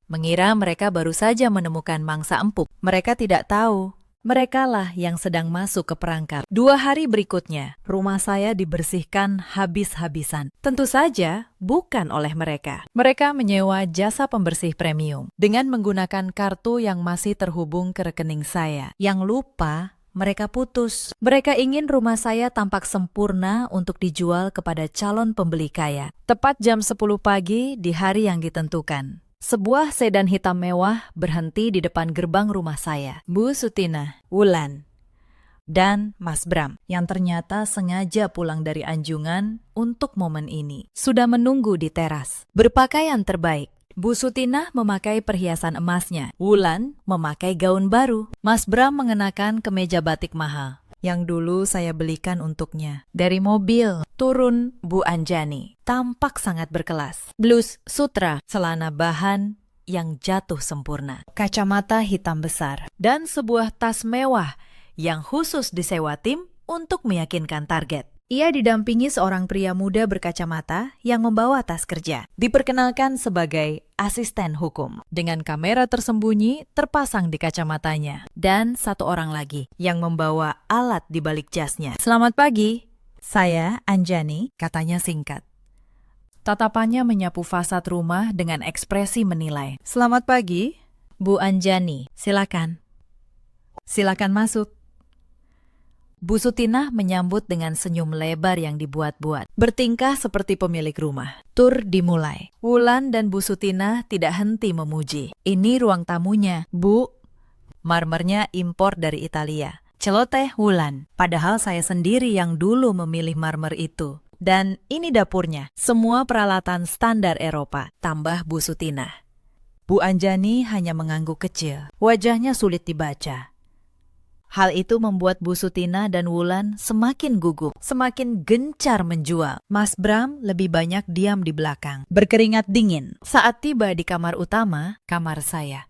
Mengira mereka baru saja menemukan mangsa empuk. Mereka tidak tahu, merekalah yang sedang masuk ke perangkap. 2 hari berikutnya, rumah saya dibersihkan habis-habisan. Tentu saja bukan oleh mereka. Mereka menyewa jasa pembersih premium dengan menggunakan kartu yang masih terhubung ke rekening saya. Yang lupa, mereka putus. Mereka ingin rumah saya tampak sempurna untuk dijual kepada calon pembeli kaya. Tepat jam 10 pagi di hari yang ditentukan, sebuah sedan hitam mewah berhenti di depan gerbang rumah saya. Bu Sutina, Wulan, dan Mas Bram, yang ternyata sengaja pulang dari Anjungan untuk momen ini, sudah menunggu di teras. Berpakaian terbaik. Bu Sutina memakai perhiasan emasnya. Wulan memakai gaun baru. Mas Bram mengenakan kemeja batik mahal yang dulu saya belikan untuknya. Dari mobil turun Bu Anjani, tampak sangat berkelas. Blus sutra, celana bahan yang jatuh sempurna, kacamata hitam besar, dan sebuah tas mewah yang khusus disewa tim untuk meyakinkan target. Ia didampingi seorang pria muda berkacamata yang membawa tas kerja. Diperkenalkan sebagai asisten hukum, dengan kamera tersembunyi terpasang di kacamatanya. Dan satu orang lagi yang membawa alat di balik jasnya. "Selamat pagi, saya Anjani," katanya singkat. Tatapannya menyapu fasad rumah dengan ekspresi menilai. "Selamat pagi, Bu Anjani. Silakan. Silakan masuk." Bu Sutinah menyambut dengan senyum lebar yang dibuat-buat. Bertingkah seperti pemilik rumah. Tur dimulai. Wulan dan Bu Sutinah tidak henti memuji. Ini ruang tamunya, Bu. Marmernya impor dari Italia. Celoteh Wulan. Padahal saya sendiri yang dulu memilih marmer itu. Dan ini dapurnya. Semua peralatan standar Eropa. Tambah Bu Sutinah. Bu Anjani hanya mengangguk kecil. Wajahnya sulit dibaca. Hal itu membuat Bu Sutinah dan Wulan semakin gugup, semakin gencar menjual. Mas Bram lebih banyak diam di belakang, berkeringat dingin. Saat tiba di kamar utama, kamar saya.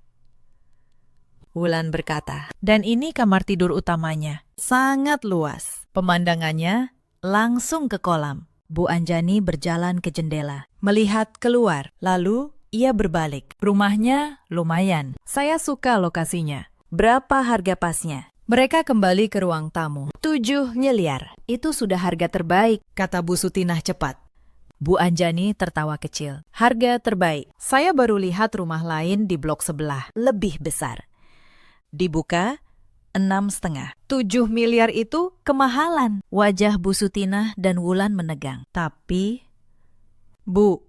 Wulan berkata, dan ini kamar tidur utamanya. Sangat luas. Pemandangannya langsung ke kolam. Bu Anjani berjalan ke jendela, melihat keluar. Lalu ia berbalik. Rumahnya lumayan. Saya suka lokasinya. Berapa harga pasnya? Mereka kembali ke ruang tamu. 7 miliar. Itu sudah harga terbaik, kata Bu Sutinah cepat. Bu Anjani tertawa kecil. Harga terbaik. Saya baru lihat rumah lain di blok sebelah. Lebih besar. Dibuka 6,5. 7 miliar itu kemahalan. Wajah Bu Sutinah dan Wulan menegang. Tapi, Bu,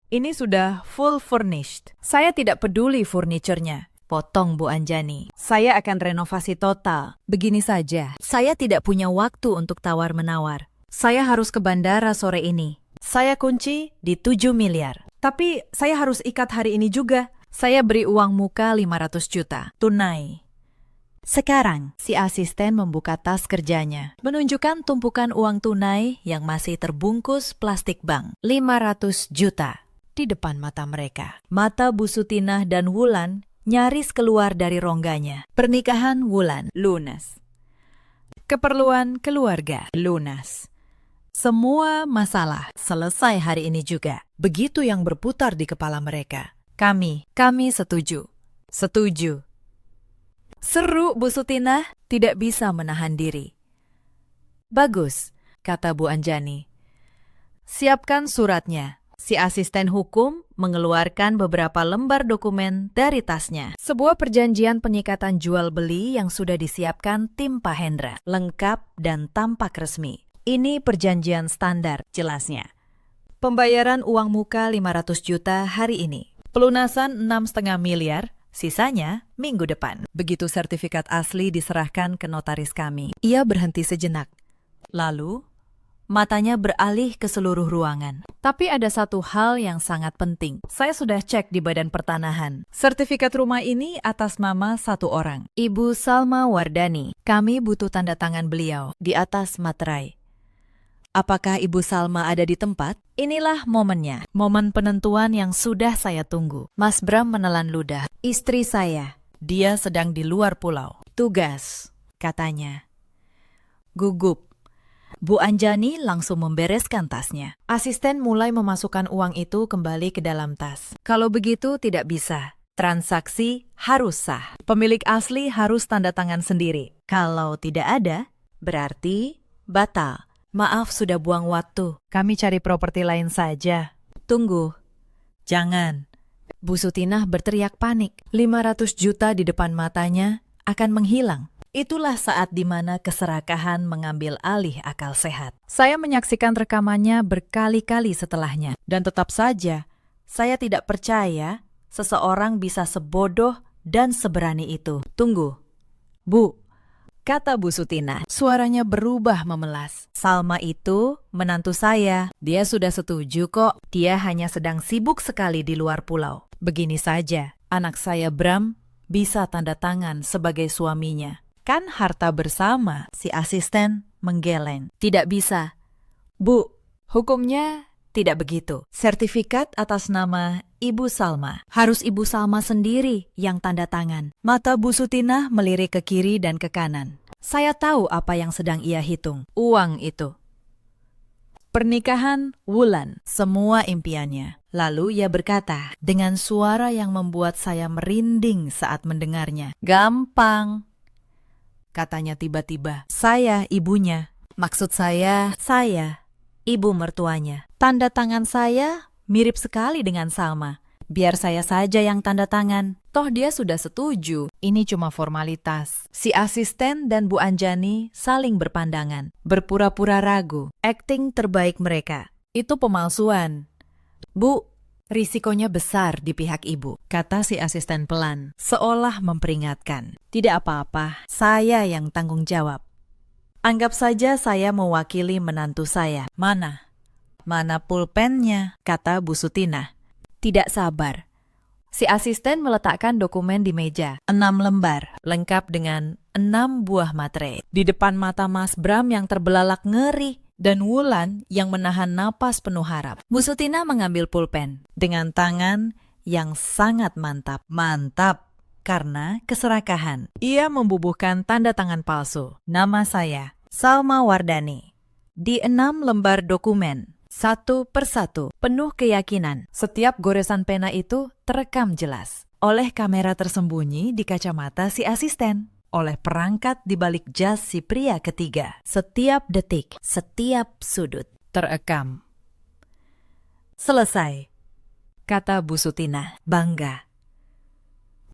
ini sudah full furnished. Saya tidak peduli furniturnya. Potong Bu Anjani. Saya akan renovasi total. Begini saja, saya tidak punya waktu untuk tawar-menawar. Saya harus ke bandara sore ini. Saya kunci di 7 miliar. Tapi saya harus ikat hari ini juga. Saya beri uang muka 500 juta. Tunai. Sekarang, si asisten membuka tas kerjanya. Menunjukkan tumpukan uang tunai yang masih terbungkus plastik bank. 500 juta. Di depan mata mereka. Mata Bu Sutinah dan Wulan nyaris keluar dari rongganya. Pernikahan Wulan, lunas. Keperluan keluarga, lunas. Semua masalah selesai hari ini juga. Begitu yang berputar di kepala mereka. Kami setuju. Setuju. Seru Bu Sutinah, tidak bisa menahan diri. Bagus, kata Bu Anjani. Siapkan suratnya. Si asisten hukum mengeluarkan beberapa lembar dokumen dari tasnya. Sebuah perjanjian penyikatan jual-beli yang sudah disiapkan tim Pak Hendra. Lengkap dan tampak resmi. Ini perjanjian standar, jelasnya. Pembayaran uang muka 500 juta hari ini. Pelunasan 6,5 miliar, sisanya minggu depan. Begitu sertifikat asli diserahkan ke notaris kami. Ia berhenti sejenak. Lalu, matanya beralih ke seluruh ruangan. Tapi ada satu hal yang sangat penting. Saya sudah cek di Badan Pertanahan. Sertifikat rumah ini atas nama satu orang. Ibu Salma Wardani. Kami butuh tanda tangan beliau di atas materai. Apakah Ibu Salma ada di tempat? Inilah momennya. Momen penentuan yang sudah saya tunggu. Mas Bram menelan ludah. Istri saya. Dia sedang di luar pulau. Tugas, katanya. Gugup. Bu Anjani langsung membereskan tasnya. Asisten mulai memasukkan uang itu kembali ke dalam tas. Kalau begitu tidak bisa. Transaksi harus sah. Pemilik asli harus tanda tangan sendiri. Kalau tidak ada, berarti batal. Maaf sudah buang waktu. Kami cari properti lain saja. Tunggu. Jangan. Bu Sutinah berteriak panik. 500 juta di depan matanya akan menghilang. Itulah saat di mana keserakahan mengambil alih akal sehat. Saya menyaksikan rekamannya berkali-kali setelahnya. Dan tetap saja, saya tidak percaya seseorang bisa sebodoh dan seberani itu. Tunggu. Bu, kata Bu Sutinah. Suaranya berubah memelas. Salma itu menantu saya. Dia sudah setuju kok. Dia hanya sedang sibuk sekali di luar pulau. Begini saja, anak saya Bram bisa tanda tangan sebagai suaminya. Kan harta bersama, si asisten menggeleng. Tidak bisa. Bu, hukumnya tidak begitu. Sertifikat atas nama Ibu Salma. Harus Ibu Salma sendiri yang tanda tangan. Mata Bu Sutinah melirik ke kiri dan ke kanan. Saya tahu apa yang sedang ia hitung. Uang itu. Pernikahan Wulan, semua impiannya. Lalu ia berkata dengan suara yang membuat saya merinding saat mendengarnya. Gampang. Katanya tiba-tiba, saya ibunya. Maksud saya ibu mertuanya. Tanda tangan saya mirip sekali dengan Salma. Biar saya saja yang tanda tangan. Toh dia sudah setuju, ini cuma formalitas. Si asisten dan Bu Anjani saling berpandangan, berpura-pura ragu. Akting terbaik mereka. Itu pemalsuan. Bu, risikonya besar di pihak ibu, kata si asisten pelan, seolah memperingatkan. Tidak apa-apa, saya yang tanggung jawab. Anggap saja saya mewakili menantu saya. Mana pulpennya, kata Bu Sutina. Tidak sabar. Si asisten meletakkan dokumen di meja, 6 lembar, lengkap dengan 6 buah materai. Di depan mata Mas Bram yang terbelalak ngeri, dan Wulan yang menahan napas penuh harap. Bu Sutina mengambil pulpen dengan tangan yang sangat mantap. Mantap karena keserakahan. Ia membubuhkan tanda tangan palsu. Nama saya, Salma Wardani. Di 6 lembar dokumen. Satu persatu, penuh keyakinan. Setiap goresan pena itu terekam jelas. Oleh kamera tersembunyi di kacamata si asisten. Oleh perangkat di balik jas si pria ketiga. Setiap detik, setiap sudut terekam. Selesai, kata Bu Sutina, bangga.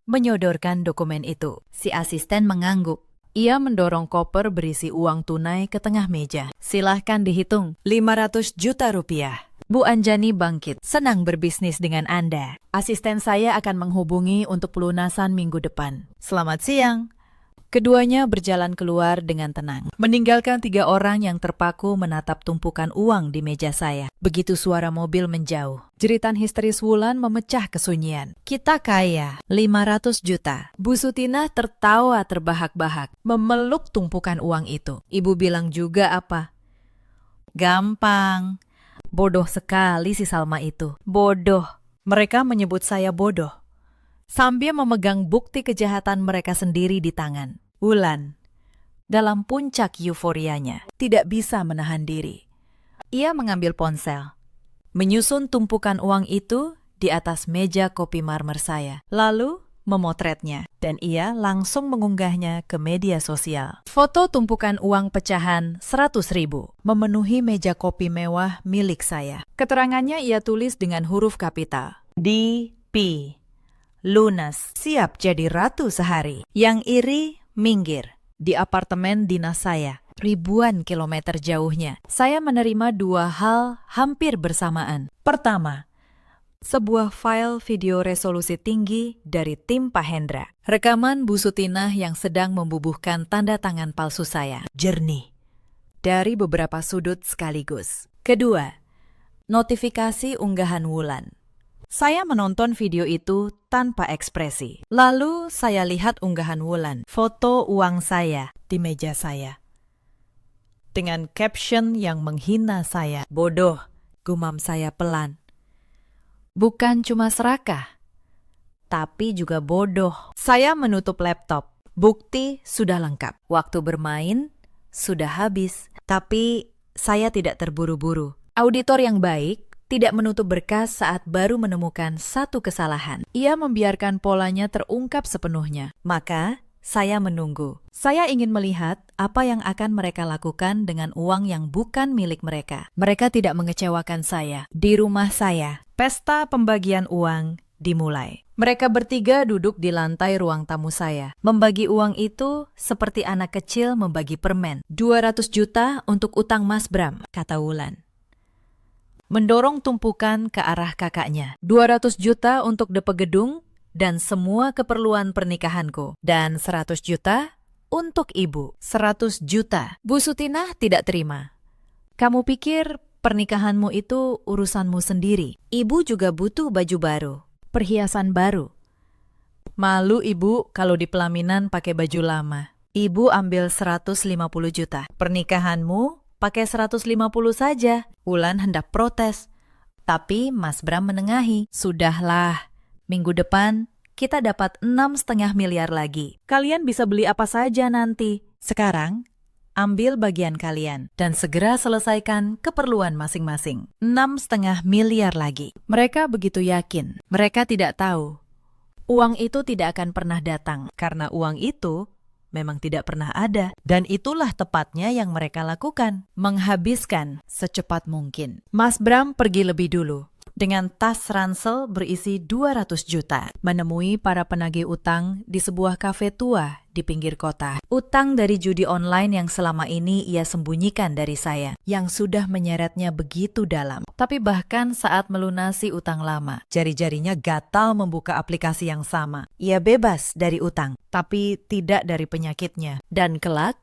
Menyodorkan dokumen itu, si asisten mengangguk. Ia mendorong koper berisi uang tunai ke tengah meja. Silahkan dihitung, 500 juta rupiah. Bu Anjani bangkit, senang berbisnis dengan Anda. Asisten saya akan menghubungi untuk pelunasan minggu depan. Selamat siang. Keduanya berjalan keluar dengan tenang, meninggalkan 3 orang yang terpaku menatap tumpukan uang di meja saya. Begitu suara mobil menjauh, jeritan histeris Wulan memecah kesunyian. Kita kaya, 500 juta. Bu Sutina tertawa terbahak-bahak, memeluk tumpukan uang itu. Ibu bilang juga apa? Gampang. Bodoh sekali si Salma itu. Bodoh. Mereka menyebut saya bodoh. Sambil memegang bukti kejahatan mereka sendiri di tangan. Wulan, dalam puncak euforianya, tidak bisa menahan diri. Ia mengambil ponsel, menyusun tumpukan uang itu di atas meja kopi marmer saya, lalu memotretnya, dan ia langsung mengunggahnya ke media sosial. Foto tumpukan uang pecahan 100.000 memenuhi meja kopi mewah milik saya. Keterangannya ia tulis dengan huruf kapital. DP. Lunas, siap jadi ratu sehari. Yang iri, minggir. Di apartemen dinas saya, ribuan kilometer jauhnya, saya menerima 2 hal hampir bersamaan. Pertama, sebuah file video resolusi tinggi dari tim Pak Hendra. Rekaman Bu Sutina yang sedang membubuhkan tanda tangan palsu saya. Jernih. Dari beberapa sudut sekaligus. Kedua, notifikasi unggahan Wulan. Saya menonton video itu tanpa ekspresi. Lalu saya lihat unggahan Wulan, foto uang saya di meja saya. Dengan caption yang menghina saya. Bodoh, gumam saya pelan. Bukan cuma serakah, tapi juga bodoh. Saya menutup laptop. Bukti sudah lengkap. Waktu bermain sudah habis. Tapi saya tidak terburu-buru. Auditor yang baik tidak menutup berkas saat baru menemukan satu kesalahan. Ia membiarkan polanya terungkap sepenuhnya. Maka, saya menunggu. Saya ingin melihat apa yang akan mereka lakukan dengan uang yang bukan milik mereka. Mereka tidak mengecewakan saya. Di rumah saya, pesta pembagian uang dimulai. Mereka bertiga duduk di lantai ruang tamu saya. Membagi uang itu seperti anak kecil membagi permen. 200 juta untuk utang Mas Bram, kata Wulan. Mendorong tumpukan ke arah kakaknya. 200 juta untuk DP gedung dan semua keperluan pernikahanku. Dan 100 juta untuk ibu. 100 juta. Bu Sutina tidak terima. Kamu pikir pernikahanmu itu urusanmu sendiri. Ibu juga butuh baju baru, perhiasan baru. Malu ibu kalau di pelaminan pakai baju lama. Ibu ambil 150 juta. Pernikahanmu pakai 150 saja. Wulan hendak protes. Tapi Mas Bram menengahi. Sudahlah, minggu depan kita dapat 6,5 miliar lagi. Kalian bisa beli apa saja nanti. Sekarang, ambil bagian kalian dan segera selesaikan keperluan masing-masing. 6,5 miliar lagi. Mereka begitu yakin. Mereka tidak tahu. Uang itu tidak akan pernah datang. Karena uang itu memang tidak pernah ada. Dan itulah tepatnya yang mereka lakukan. Menghabiskan secepat mungkin. Mas Bram pergi lebih dulu. dengan tas ransel berisi 200 juta, menemui para penagih utang di sebuah kafe tua di pinggir kota. Utang dari judi online yang selama ini ia sembunyikan dari saya, yang sudah menyeretnya begitu dalam. Tapi bahkan saat melunasi utang lama, jari-jarinya gatal membuka aplikasi yang sama. Ia bebas dari utang, tapi tidak dari penyakitnya. Dan kelak,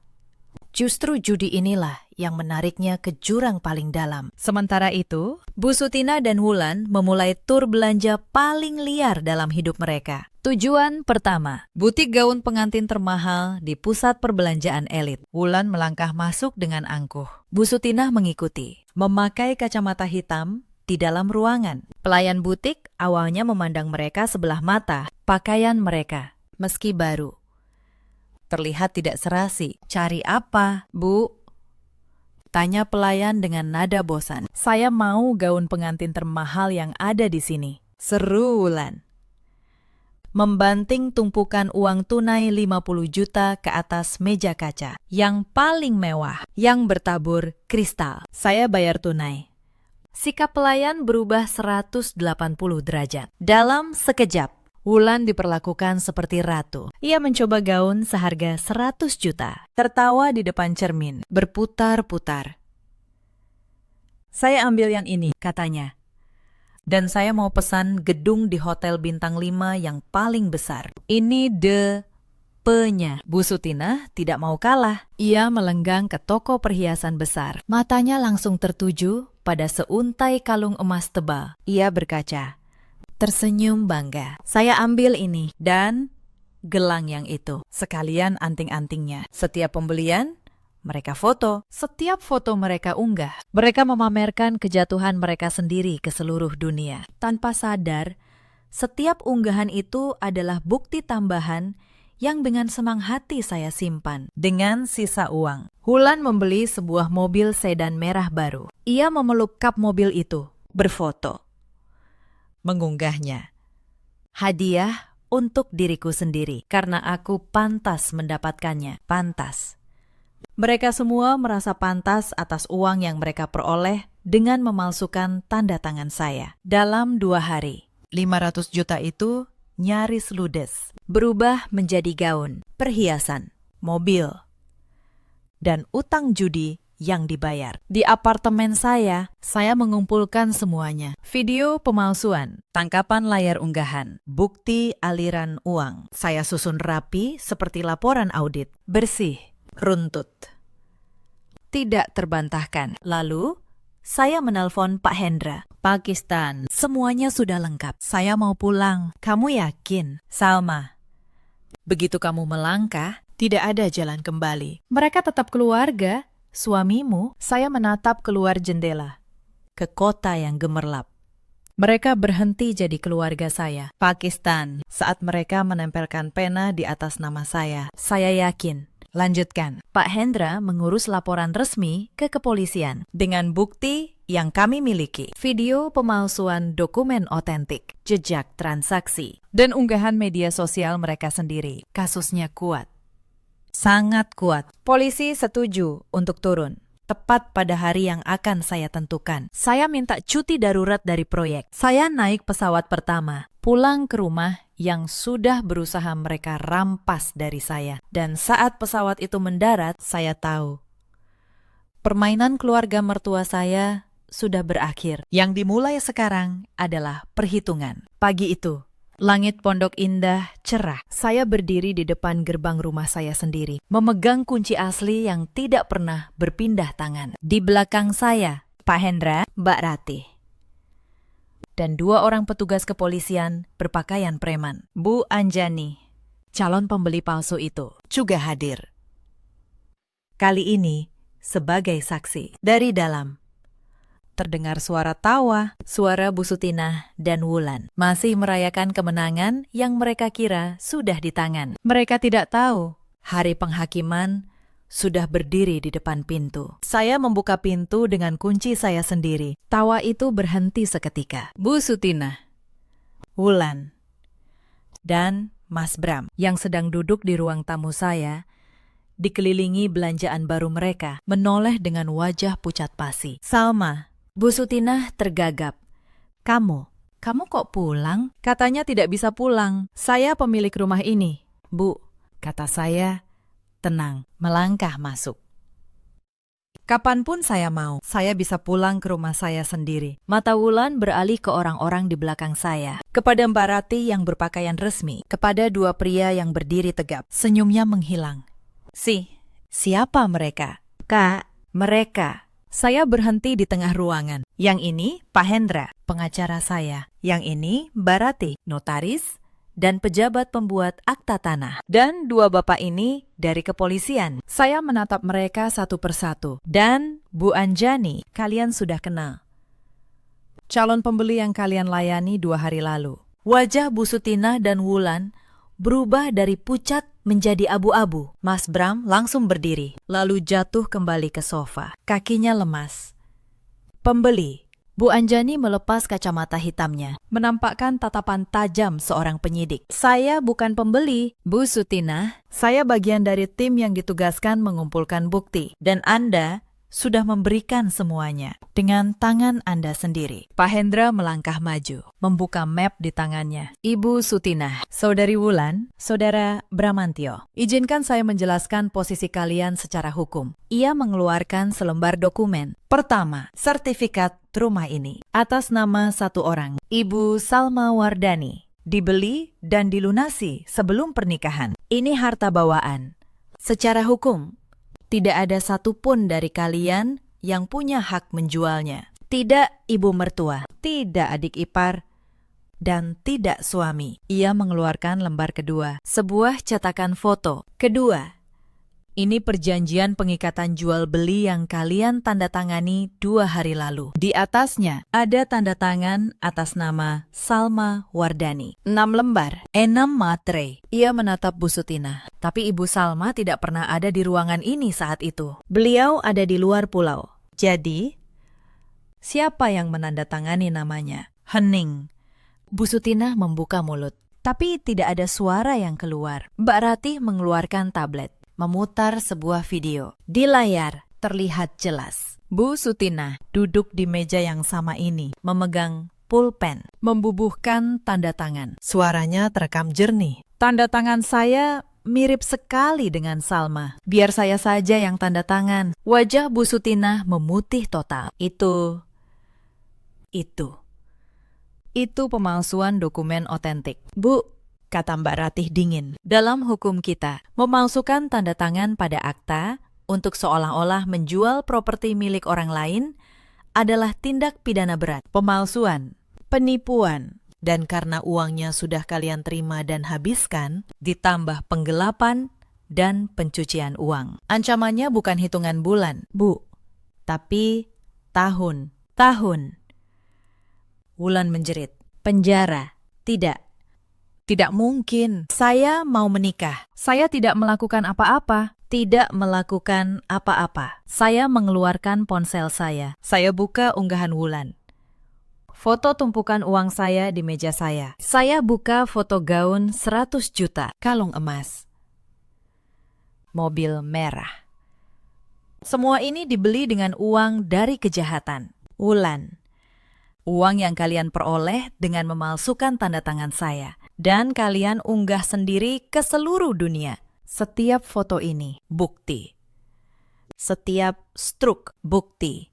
justru judi inilah yang menariknya ke jurang paling dalam. Sementara itu, Bu Sutina dan Wulan memulai tur belanja paling liar dalam hidup mereka. Tujuan pertama, butik gaun pengantin termahal di pusat perbelanjaan elit. Wulan melangkah masuk dengan angkuh. Bu Sutina mengikuti, memakai kacamata hitam di dalam ruangan. Pelayan butik awalnya memandang mereka sebelah mata. Pakaian mereka, meski baru, terlihat tidak serasi. Cari apa, Bu? Tanya pelayan dengan nada bosan. Saya mau gaun pengantin termahal yang ada di sini. Seru Wulan. Membanting tumpukan uang tunai 50 juta ke atas meja kaca. Yang paling mewah, yang bertabur kristal. Saya bayar tunai. Sikap pelayan berubah 180 derajat. Dalam sekejap, Wulan diperlakukan seperti ratu. Ia mencoba gaun seharga 100 juta. Tertawa di depan cermin, berputar-putar. Saya ambil yang ini, katanya. Dan saya mau pesan gedung di Hotel Bintang 5 yang paling besar. Ini DP-nya. Bu Sutina tidak mau kalah. Ia melenggang ke toko perhiasan besar. Matanya langsung tertuju pada seuntai kalung emas tebal. Ia berkaca, tersenyum bangga. Saya ambil ini dan gelang yang itu. Sekalian anting-antingnya. Setiap pembelian, mereka foto. Setiap foto mereka unggah. Mereka memamerkan kejatuhan mereka sendiri ke seluruh dunia. Tanpa sadar, setiap unggahan itu adalah bukti tambahan yang dengan senang hati saya simpan. Dengan sisa uang, Wulan membeli sebuah mobil sedan merah baru. Ia memeluk kap mobil itu, berfoto, mengunggahnya. Hadiah untuk diriku sendiri, karena aku pantas mendapatkannya. Pantas. Mereka semua merasa pantas atas uang yang mereka peroleh dengan memalsukan tanda tangan saya. Dalam 2 hari, 500 juta itu nyaris ludes. Berubah menjadi gaun, perhiasan, mobil, dan utang judi yang dibayar. Di apartemen saya mengumpulkan semuanya. Video pemalsuan, tangkapan layar unggahan, bukti aliran uang. Saya susun rapi seperti laporan audit. Bersih, runtut, tidak terbantahkan. Lalu, saya menelpon Pak Hendra. Pakistan, semuanya sudah lengkap. Saya mau pulang. Kamu yakin? Salma, begitu kamu melangkah, tidak ada jalan kembali. Mereka tetap keluarga. Suamimu. Saya menatap keluar jendela, ke kota yang gemerlap. Mereka berhenti jadi keluarga saya. Pakistan, saat mereka menempelkan pena di atas nama saya yakin. Lanjutkan. Pak Hendra mengurus laporan resmi ke kepolisian dengan bukti yang kami miliki. Video pemalsuan dokumen otentik, jejak transaksi, dan unggahan media sosial mereka sendiri. Kasusnya kuat. Sangat kuat. Polisi setuju untuk turun. Tepat pada hari yang akan saya tentukan. Saya minta cuti darurat dari proyek. Saya naik pesawat pertama, pulang ke rumah yang sudah berusaha mereka rampas dari saya. Dan saat pesawat itu mendarat, saya tahu permainan keluarga mertua saya sudah berakhir. Yang dimulai sekarang adalah perhitungan. Pagi itu, langit Pondok Indah cerah. Saya berdiri di depan gerbang rumah saya sendiri, memegang kunci asli yang tidak pernah berpindah tangan. Di belakang saya, Pak Hendra, Mbak Ratih, dan 2 orang petugas kepolisian berpakaian preman. Bu Anjani, calon pembeli palsu itu, juga hadir. Kali ini sebagai saksi. Dari dalam terdengar suara tawa, suara Bu Sutina dan Wulan. Masih merayakan kemenangan yang mereka kira sudah di tangan. Mereka tidak tahu, hari penghakiman sudah berdiri di depan pintu. Saya membuka pintu dengan kunci saya sendiri. Tawa itu berhenti seketika. Bu Sutina, Wulan, dan Mas Bram yang sedang duduk di ruang tamu saya, dikelilingi belanjaan baru mereka, menoleh dengan wajah pucat pasi. Salma, Bu Sutina tergagap Kamu kok pulang? Katanya tidak bisa pulang. Saya pemilik rumah ini. Bu, kata saya, tenang, melangkah masuk. Kapanpun saya mau, saya bisa pulang ke rumah saya sendiri. Mata Wulan beralih ke orang-orang di belakang saya. Kepada Mbak Rati yang berpakaian resmi. Kepada dua pria yang berdiri tegap. Senyumnya menghilang. Siapa mereka? Kak, mereka. Saya berhenti di tengah ruangan. Yang ini Pak Hendra, pengacara saya. Yang ini Mbak Rati, notaris dan pejabat pembuat akta tanah. Dan dua bapak ini dari kepolisian. Saya menatap mereka satu persatu. Dan Bu Anjani, kalian sudah kenal. Calon pembeli yang kalian layani 2 hari lalu. Wajah Bu Sutina dan Wulan berubah dari pucat menjadi abu-abu. Mas Bram langsung berdiri, lalu jatuh kembali ke sofa. Kakinya lemas. Pembeli. Bu Anjani melepas kacamata hitamnya, menampakkan tatapan tajam seorang penyidik. Saya bukan pembeli, Bu Sutina. Saya bagian dari tim yang ditugaskan mengumpulkan bukti. Dan Anda sudah memberikan semuanya dengan tangan Anda sendiri. Pak Hendra melangkah maju, membuka map di tangannya. Ibu Sutina, Saudari Wulan, Saudara Bramantio, izinkan saya menjelaskan posisi kalian secara hukum. Ia mengeluarkan selembar dokumen. Pertama, sertifikat rumah ini atas nama satu orang, Ibu Salma Wardani, dibeli dan dilunasi sebelum pernikahan. Ini harta bawaan. Secara hukum, tidak ada satupun dari kalian yang punya hak menjualnya. Tidak ibu mertua, tidak adik ipar, dan tidak suami. Ia mengeluarkan lembar kedua, sebuah cetakan foto. Kedua, ini perjanjian pengikatan jual beli yang kalian tanda tangani 2 hari lalu. Di atasnya ada tanda tangan atas nama Salma Wardani. 6 lembar, enam matre. Ia menatap Bu Sutina. Tapi Ibu Salma tidak pernah ada di ruangan ini saat itu. Beliau ada di luar pulau. Jadi, siapa yang menandatangani namanya? Hening. Bu Sutina membuka mulut. Tapi tidak ada suara yang keluar. Mbak Rati mengeluarkan tablet, memutar sebuah video. Di layar terlihat jelas Bu Sutina duduk di meja yang sama ini, memegang pulpen, membubuhkan tanda tangan. Suaranya terekam jernih. Tanda tangan saya mirip sekali dengan Salma. Biar saya saja yang tanda tangan. Wajah Bu Sutina memutih total. Itu pemalsuan dokumen otentik. Bu, kata Mbak Ratih dingin. Dalam hukum kita, memalsukan tanda tangan pada akta untuk seolah-olah menjual properti milik orang lain adalah tindak pidana berat. Pemalsuan, penipuan, dan karena uangnya sudah kalian terima dan habiskan, ditambah penggelapan dan pencucian uang. Ancamannya bukan hitungan bulan, Bu, tapi tahun. Wulan menjerit. Penjara. Tidak mungkin. Saya mau menikah. Saya tidak melakukan apa-apa. Saya mengeluarkan ponsel saya. Saya buka unggahan Wulan. Foto tumpukan uang saya di meja saya. Saya buka foto gaun 100 juta, kalung emas, mobil merah. Semua ini dibeli dengan uang dari kejahatan. Wulan, uang yang kalian peroleh dengan memalsukan tanda tangan saya. Dan kalian unggah sendiri ke seluruh dunia. Setiap foto ini, bukti. Setiap struk, bukti.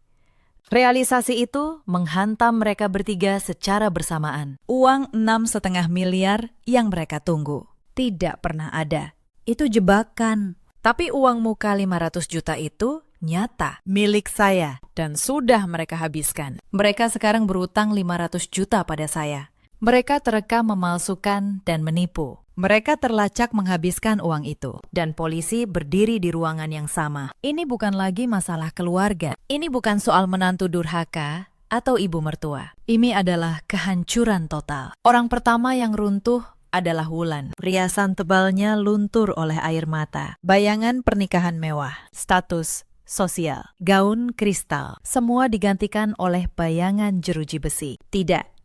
Realisasi itu menghantam mereka bertiga secara bersamaan. Uang 6,5 miliar yang mereka tunggu tidak pernah ada. Itu jebakan. Tapi uang muka 500 juta itu nyata, milik saya, dan sudah mereka habiskan. Mereka sekarang berutang 500 juta pada saya. Mereka terekam memalsukan dan menipu. Mereka terlacak menghabiskan uang itu. Dan polisi berdiri di ruangan yang sama. Ini bukan lagi masalah keluarga. Ini bukan soal menantu durhaka atau ibu mertua. Ini adalah kehancuran total. Orang pertama yang runtuh adalah Wulan. Riasan tebalnya luntur oleh air mata. Bayangan pernikahan mewah. Status sosial. Gaun kristal. Semua digantikan oleh bayangan jeruji besi. Tidak.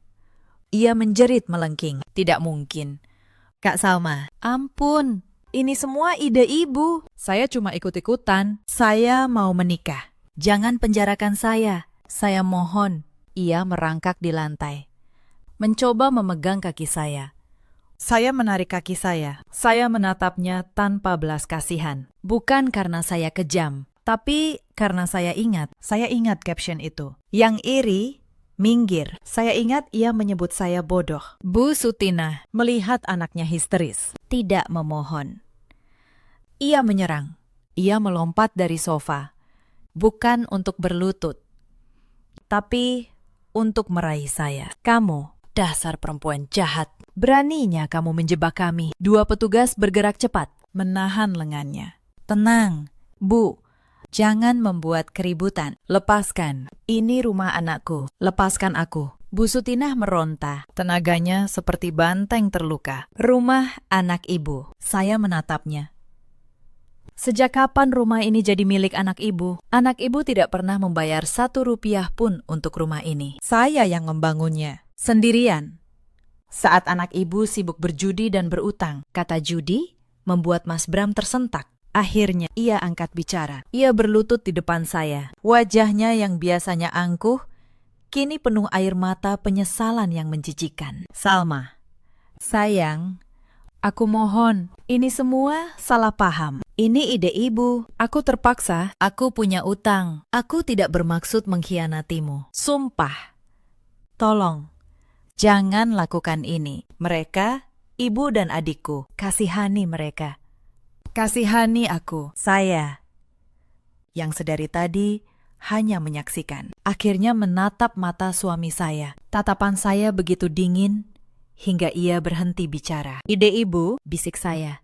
Ia menjerit melengking. Tidak mungkin. Kak Salma, ampun. Ini semua ide ibu. Saya cuma ikut-ikutan. Saya mau menikah. Jangan penjarakan saya. Saya mohon. Ia merangkak di lantai. mencoba memegang kaki saya. Saya menarik kaki saya. Saya menatapnya tanpa belas kasihan. Bukan karena saya kejam, tapi karena saya ingat. Saya ingat caption itu. Yang iri, minggir. Saya ingat ia menyebut saya bodoh. Bu Sutina melihat anaknya histeris. Tidak memohon. Ia menyerang. Ia melompat dari sofa. Bukan untuk berlutut, tapi untuk meraih saya. Kamu, dasar perempuan jahat. Beraninya kamu menjebak kami. Dua petugas bergerak cepat, menahan lengannya. Tenang, Bu. Jangan membuat keributan. Lepaskan. Ini rumah anakku. Lepaskan aku. Bu Sutinah meronta. Tenaganya seperti banteng terluka. Rumah anak ibu. Saya menatapnya. Sejak kapan rumah ini jadi milik anak ibu? Anak ibu tidak pernah membayar 1 rupiah pun untuk rumah ini. Saya yang membangunnya. Sendirian. Saat anak ibu sibuk berjudi dan berutang, kata judi membuat Mas Bram tersentak. Akhirnya ia angkat bicara. Ia berlutut di depan saya. Wajahnya yang biasanya angkuh, kini penuh air mata penyesalan yang menjijikan. Salma, sayang, aku mohon, ini semua salah paham. Ini ide ibu. Aku terpaksa. Aku punya utang. Aku tidak bermaksud mengkhianatimu. Sumpah. Tolong, jangan lakukan ini. Mereka, ibu dan adikku. Kasihani mereka. Kasihani aku. Saya, yang sedari tadi hanya menyaksikan. Akhirnya menatap mata suami saya. Tatapan saya begitu dingin hingga ia berhenti bicara. Ide ibu, bisik saya.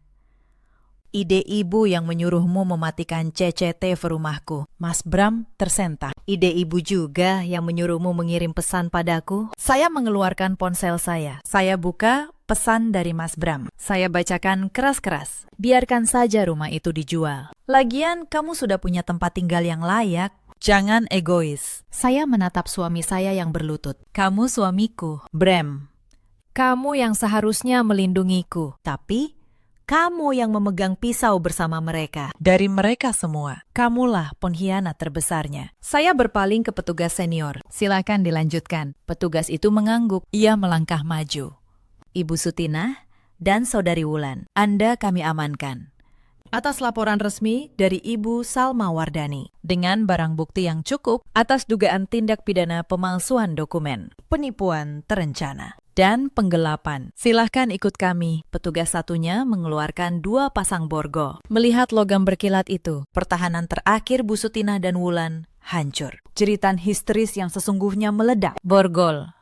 Ide ibu yang menyuruhmu mematikan CCTV rumahku. Mas Bram tersentak. Ide ibu juga yang menyuruhmu mengirim pesan padaku. Saya mengeluarkan ponsel saya. Saya buka pesan dari Mas Bram. Saya bacakan keras-keras. Biarkan saja rumah itu dijual. Lagian kamu sudah punya tempat tinggal yang layak. Jangan egois. Saya menatap suami saya yang berlutut. Kamu suamiku, Bram. Kamu yang seharusnya melindungiku. Tapi kamu yang memegang pisau bersama mereka. Dari mereka semua, kamulah pengkhianat terbesarnya. Saya berpaling ke petugas senior. Silakan dilanjutkan. Petugas itu mengangguk. Ia melangkah maju. Ibu Sutinah dan Saudari Wulan, Anda kami amankan. Atas laporan resmi dari Ibu Salma Wardani, dengan barang bukti yang cukup atas dugaan tindak pidana pemalsuan dokumen, penipuan terencana, dan penggelapan. Silahkan ikut kami. Petugas satunya mengeluarkan 2 pasang borgol. Melihat logam berkilat itu, pertahanan terakhir Bu Sutinah dan Wulan hancur. Jeritan histeris yang sesungguhnya meledak. Borgol.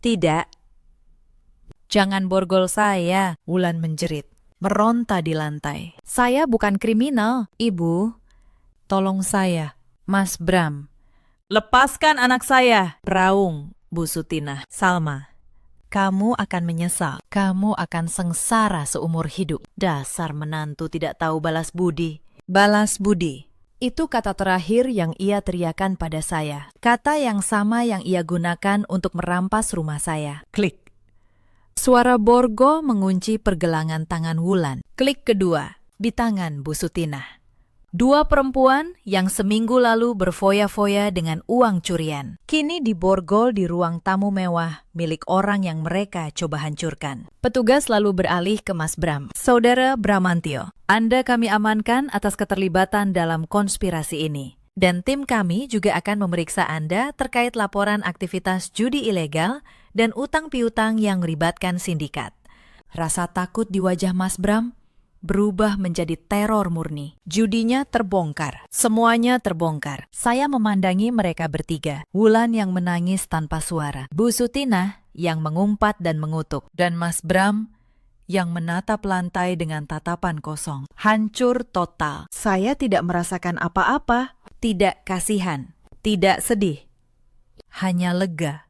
Tidak. Jangan borgol saya, Wulan menjerit. Meronta di lantai. Saya bukan kriminal, Ibu. Tolong saya, Mas Bram. Lepaskan anak saya, raung Bu Sutinah. Salma, kamu akan menyesal. Kamu akan sengsara seumur hidup. Dasar menantu tidak tahu balas budi. Balas budi. Itu kata terakhir yang ia teriakan pada saya. Kata yang sama yang ia gunakan untuk merampas rumah saya. Klik. Suara borgo mengunci pergelangan tangan Wulan. Klik kedua, di tangan Bu Sutinah. 2 perempuan yang seminggu lalu berfoya-foya dengan uang curian, kini diborgol di ruang tamu mewah milik orang yang mereka coba hancurkan. Petugas lalu beralih ke Mas Bram. Saudara Bramantio, Anda kami amankan atas keterlibatan dalam konspirasi ini. Dan tim kami juga akan memeriksa Anda terkait laporan aktivitas judi ilegal dan utang piutang yang melibatkan sindikat. Rasa takut di wajah Mas Bram berubah menjadi teror murni. Judinya terbongkar. Semuanya terbongkar. Saya memandangi mereka bertiga. Wulan yang menangis tanpa suara. Bu Sutinah yang mengumpat dan mengutuk. Dan Mas Bram yang menatap lantai dengan tatapan kosong. Hancur total. Saya tidak merasakan apa-apa. Tidak kasihan. Tidak sedih. Hanya lega.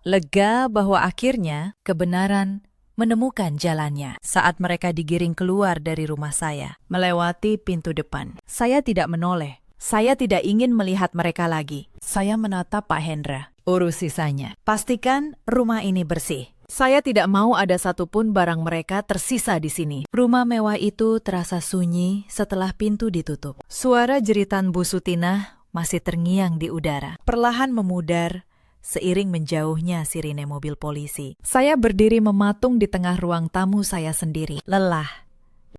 Lega bahwa akhirnya kebenaran menemukan jalannya. Saat mereka digiring keluar dari rumah saya, melewati pintu depan, saya tidak menoleh. Saya tidak ingin melihat mereka lagi. Saya menatap Pak Hendra. Urus sisanya. Pastikan rumah ini bersih. Saya tidak mau ada satupun barang mereka tersisa di sini. Rumah mewah itu terasa sunyi setelah pintu ditutup. Suara jeritan Bu Sutinah masih terngiang di udara. Perlahan memudar, seiring menjauhnya sirine mobil polisi. Saya berdiri mematung di tengah ruang tamu saya sendiri.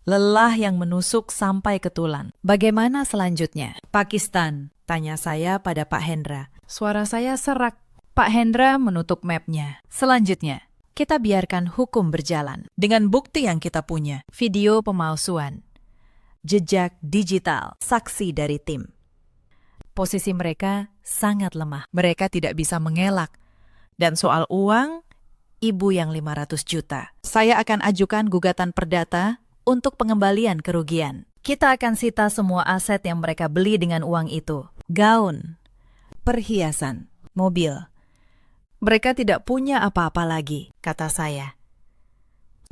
Lelah yang menusuk sampai ke tulang. Bagaimana selanjutnya? Pakistan, tanya saya pada Pak Hendra. Suara saya serak. Pak Hendra menutup mapnya. Selanjutnya, kita biarkan hukum berjalan. Dengan bukti yang kita punya, video pemalsuan, jejak digital, saksi dari tim. Posisi mereka sangat lemah. Mereka tidak bisa mengelak. Dan soal uang, ibu yang 500 juta. Saya akan ajukan gugatan perdata untuk pengembalian kerugian. Kita akan sita semua aset yang mereka beli dengan uang itu. Gaun, perhiasan, mobil. Mereka tidak punya apa-apa lagi, kata saya.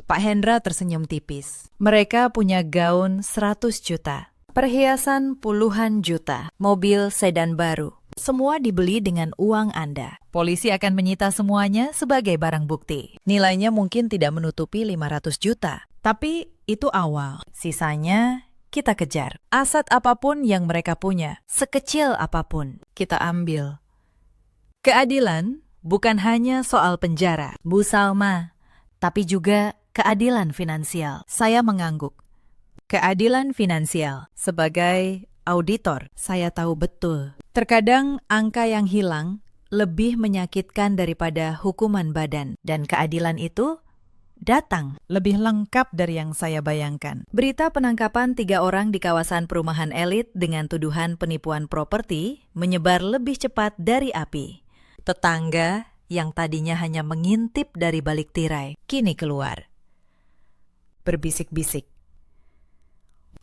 Pak Hendra tersenyum tipis. Mereka punya gaun 100 juta. Perhiasan puluhan juta, mobil sedan baru. Semua dibeli dengan uang Anda. Polisi akan menyita semuanya sebagai barang bukti. Nilainya mungkin tidak menutupi 500 juta. Tapi itu awal. Sisanya kita kejar. Aset apapun yang mereka punya, sekecil apapun, kita ambil. Keadilan bukan hanya soal penjara, Bu Salma, tapi juga keadilan finansial. Saya mengangguk. Keadilan finansial. Sebagai auditor, saya tahu betul. Terkadang angka yang hilang lebih menyakitkan daripada hukuman badan. Dan keadilan itu datang lebih lengkap dari yang saya bayangkan. Berita penangkapan 3 orang di kawasan perumahan elit dengan tuduhan penipuan properti menyebar lebih cepat dari api. Tetangga yang tadinya hanya mengintip dari balik tirai, kini keluar. Berbisik-bisik.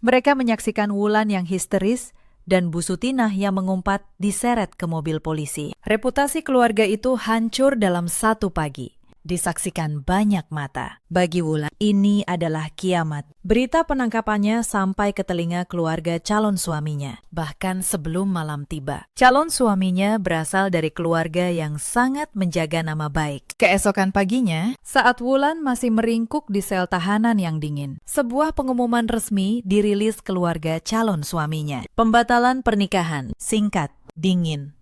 Mereka menyaksikan Wulan yang histeris dan Bu Sutinah yang mengumpat diseret ke mobil polisi. Reputasi keluarga itu hancur dalam satu pagi. Disaksikan banyak mata. Bagi Wulan, ini adalah kiamat. Berita penangkapannya sampai ke telinga keluarga calon suaminya, bahkan sebelum malam tiba. Calon suaminya berasal dari keluarga yang sangat menjaga nama baik. Keesokan paginya, saat Wulan masih meringkuk di sel tahanan yang dingin, sebuah pengumuman resmi dirilis keluarga calon suaminya. Pembatalan pernikahan, singkat, dingin,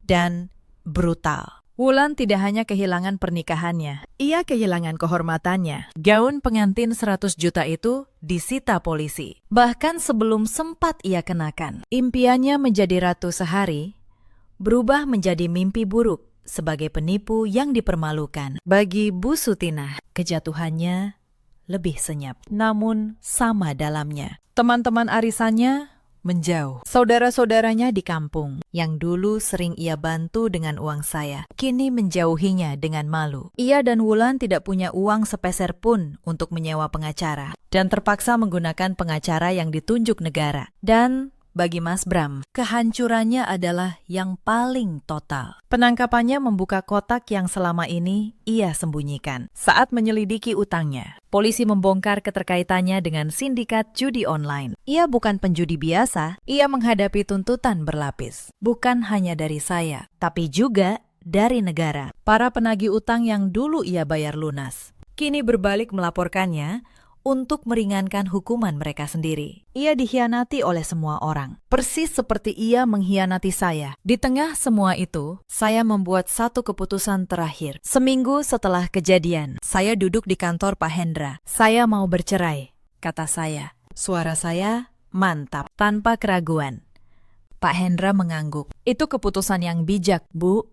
dan brutal. Wulan tidak hanya kehilangan pernikahannya, ia kehilangan kehormatannya. Gaun pengantin 100 juta itu disita polisi. Bahkan sebelum sempat ia kenakan, impiannya menjadi ratu sehari berubah menjadi mimpi buruk sebagai penipu yang dipermalukan. Bagi Bu Sutinah, kejatuhannya lebih senyap, namun sama dalamnya. Teman-teman arisannya menjauh. Saudara-saudaranya di kampung, yang dulu sering ia bantu dengan uang saya, kini menjauhinya dengan malu. Ia dan Wulan tidak punya uang sepeser pun untuk menyewa pengacara, dan terpaksa menggunakan pengacara yang ditunjuk negara. Dan bagi Mas Bram, kehancurannya adalah yang paling total. Penangkapannya membuka kotak yang selama ini ia sembunyikan. Saat menyelidiki utangnya, polisi membongkar keterkaitannya dengan sindikat judi online. Ia bukan penjudi biasa, ia menghadapi tuntutan berlapis. Bukan hanya dari saya, tapi juga dari negara. Para penagih utang yang dulu ia bayar lunas, kini berbalik melaporkannya untuk meringankan hukuman mereka sendiri. Ia dikhianati oleh semua orang, persis seperti ia mengkhianati saya. Di tengah semua itu, saya membuat satu keputusan terakhir. Seminggu setelah kejadian, saya duduk di kantor Pak Hendra. Saya mau bercerai, kata saya. Suara saya mantap, tanpa keraguan. Pak Hendra mengangguk. Itu keputusan yang bijak, Bu.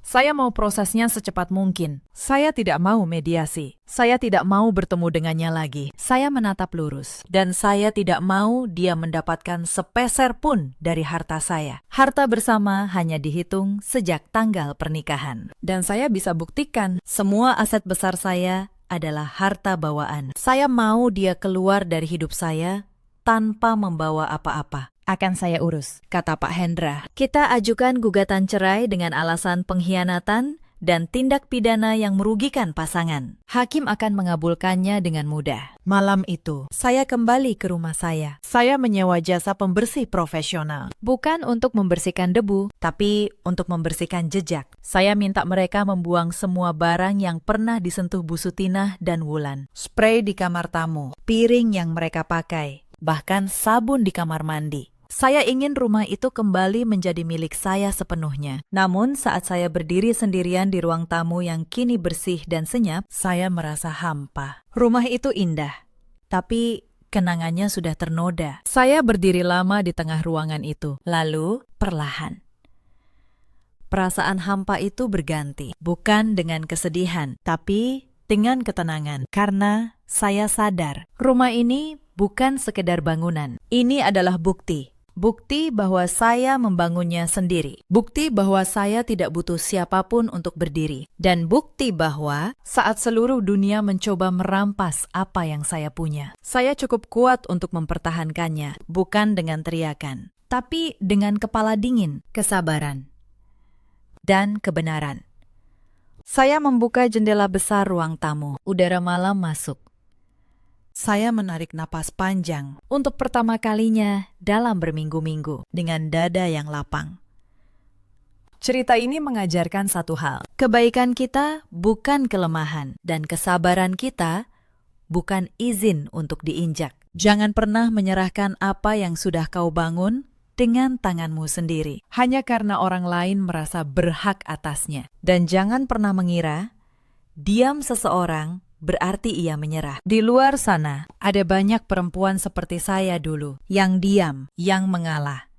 Saya mau prosesnya secepat mungkin. Saya tidak mau mediasi. Saya tidak mau bertemu dengannya lagi. Saya menatap lurus. Dan saya tidak mau dia mendapatkan sepeser pun dari harta saya. Harta bersama hanya dihitung sejak tanggal pernikahan. Dan saya bisa buktikan semua aset besar saya adalah harta bawaan. Saya mau dia keluar dari hidup saya tanpa membawa apa-apa. Akan saya urus, kata Pak Hendra. Kita ajukan gugatan cerai dengan alasan pengkhianatan dan tindak pidana yang merugikan pasangan. Hakim akan mengabulkannya dengan mudah. Malam itu, saya kembali ke rumah saya. Saya menyewa jasa pembersih profesional. Bukan untuk membersihkan debu, tapi untuk membersihkan jejak. Saya minta mereka membuang semua barang yang pernah disentuh Bu Sutinah dan Wulan. Spray di kamar tamu, piring yang mereka pakai, bahkan sabun di kamar mandi. Saya ingin rumah itu kembali menjadi milik saya sepenuhnya. Namun saat saya berdiri sendirian di ruang tamu yang kini bersih dan senyap, saya merasa hampa. Rumah itu indah, tapi kenangannya sudah ternoda. Saya berdiri lama di tengah ruangan itu, lalu perlahan perasaan hampa itu berganti, bukan dengan kesedihan, tapi dengan ketenangan. Karena saya sadar, rumah ini bukan sekedar bangunan. Ini adalah bukti. Bukti bahwa saya membangunnya sendiri. Bukti bahwa saya tidak butuh siapapun untuk berdiri. Dan bukti bahwa saat seluruh dunia mencoba merampas apa yang saya punya, saya cukup kuat untuk mempertahankannya, bukan dengan teriakan, tapi dengan kepala dingin, kesabaran, dan kebenaran. Saya membuka jendela besar ruang tamu. Udara malam masuk. Saya menarik napas panjang untuk pertama kalinya dalam berminggu-minggu dengan dada yang lapang. Cerita ini mengajarkan satu hal. Kebaikan kita bukan kelemahan dan kesabaran kita bukan izin untuk diinjak. Jangan pernah menyerahkan apa yang sudah kau bangun dengan tanganmu sendiri, hanya karena orang lain merasa berhak atasnya. Dan jangan pernah mengira diam seseorang berarti ia menyerah. Di luar sana, ada banyak perempuan seperti saya dulu, yang diam, yang mengalah,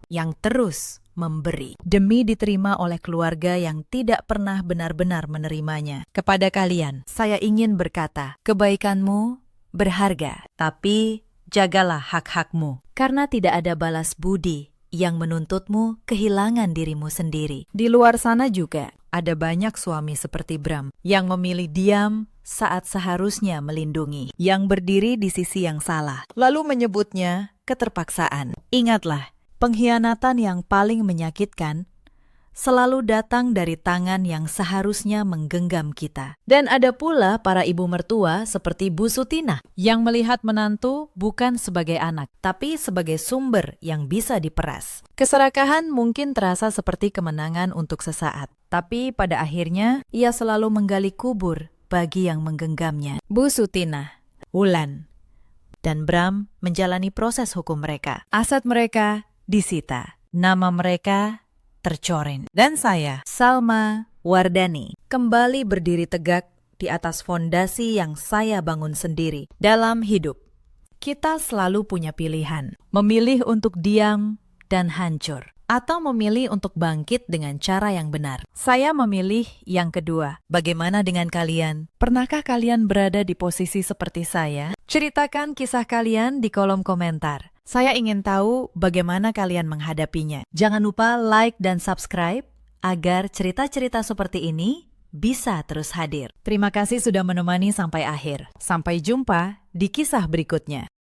yang terus memberi, demi diterima oleh keluarga yang tidak pernah benar-benar menerimanya. Kepada kalian, saya ingin berkata, kebaikanmu berharga, tapi jagalah hak-hakmu, karena tidak ada balas budi yang menuntutmu kehilangan dirimu sendiri. Di luar sana juga ada banyak suami seperti Bram yang memilih diam saat seharusnya melindungi, yang berdiri di sisi yang salah, lalu menyebutnya keterpaksaan. Ingatlah, pengkhianatan yang paling menyakitkan selalu datang dari tangan yang seharusnya menggenggam kita. Dan ada pula para ibu mertua seperti Bu Sutina yang melihat menantu bukan sebagai anak, tapi sebagai sumber yang bisa diperas. Keserakahan mungkin terasa seperti kemenangan untuk sesaat, tapi pada akhirnya ia selalu menggali kubur bagi yang menggenggamnya. Bu Sutina, Wulan, dan Bram menjalani proses hukum mereka. Aset mereka disita, nama mereka tercoreng. Dan saya, Salma Wardani, kembali berdiri tegak di atas fondasi yang saya bangun sendiri. Dalam hidup, kita selalu punya pilihan. Memilih untuk diam dan hancur, atau memilih untuk bangkit dengan cara yang benar. Saya memilih yang kedua. Bagaimana dengan kalian? Pernahkah kalian berada di posisi seperti saya? Ceritakan kisah kalian di kolom komentar. Saya ingin tahu bagaimana kalian menghadapinya. Jangan lupa like dan subscribe agar cerita-cerita seperti ini bisa terus hadir. Terima kasih sudah menemani sampai akhir. Sampai jumpa di kisah berikutnya.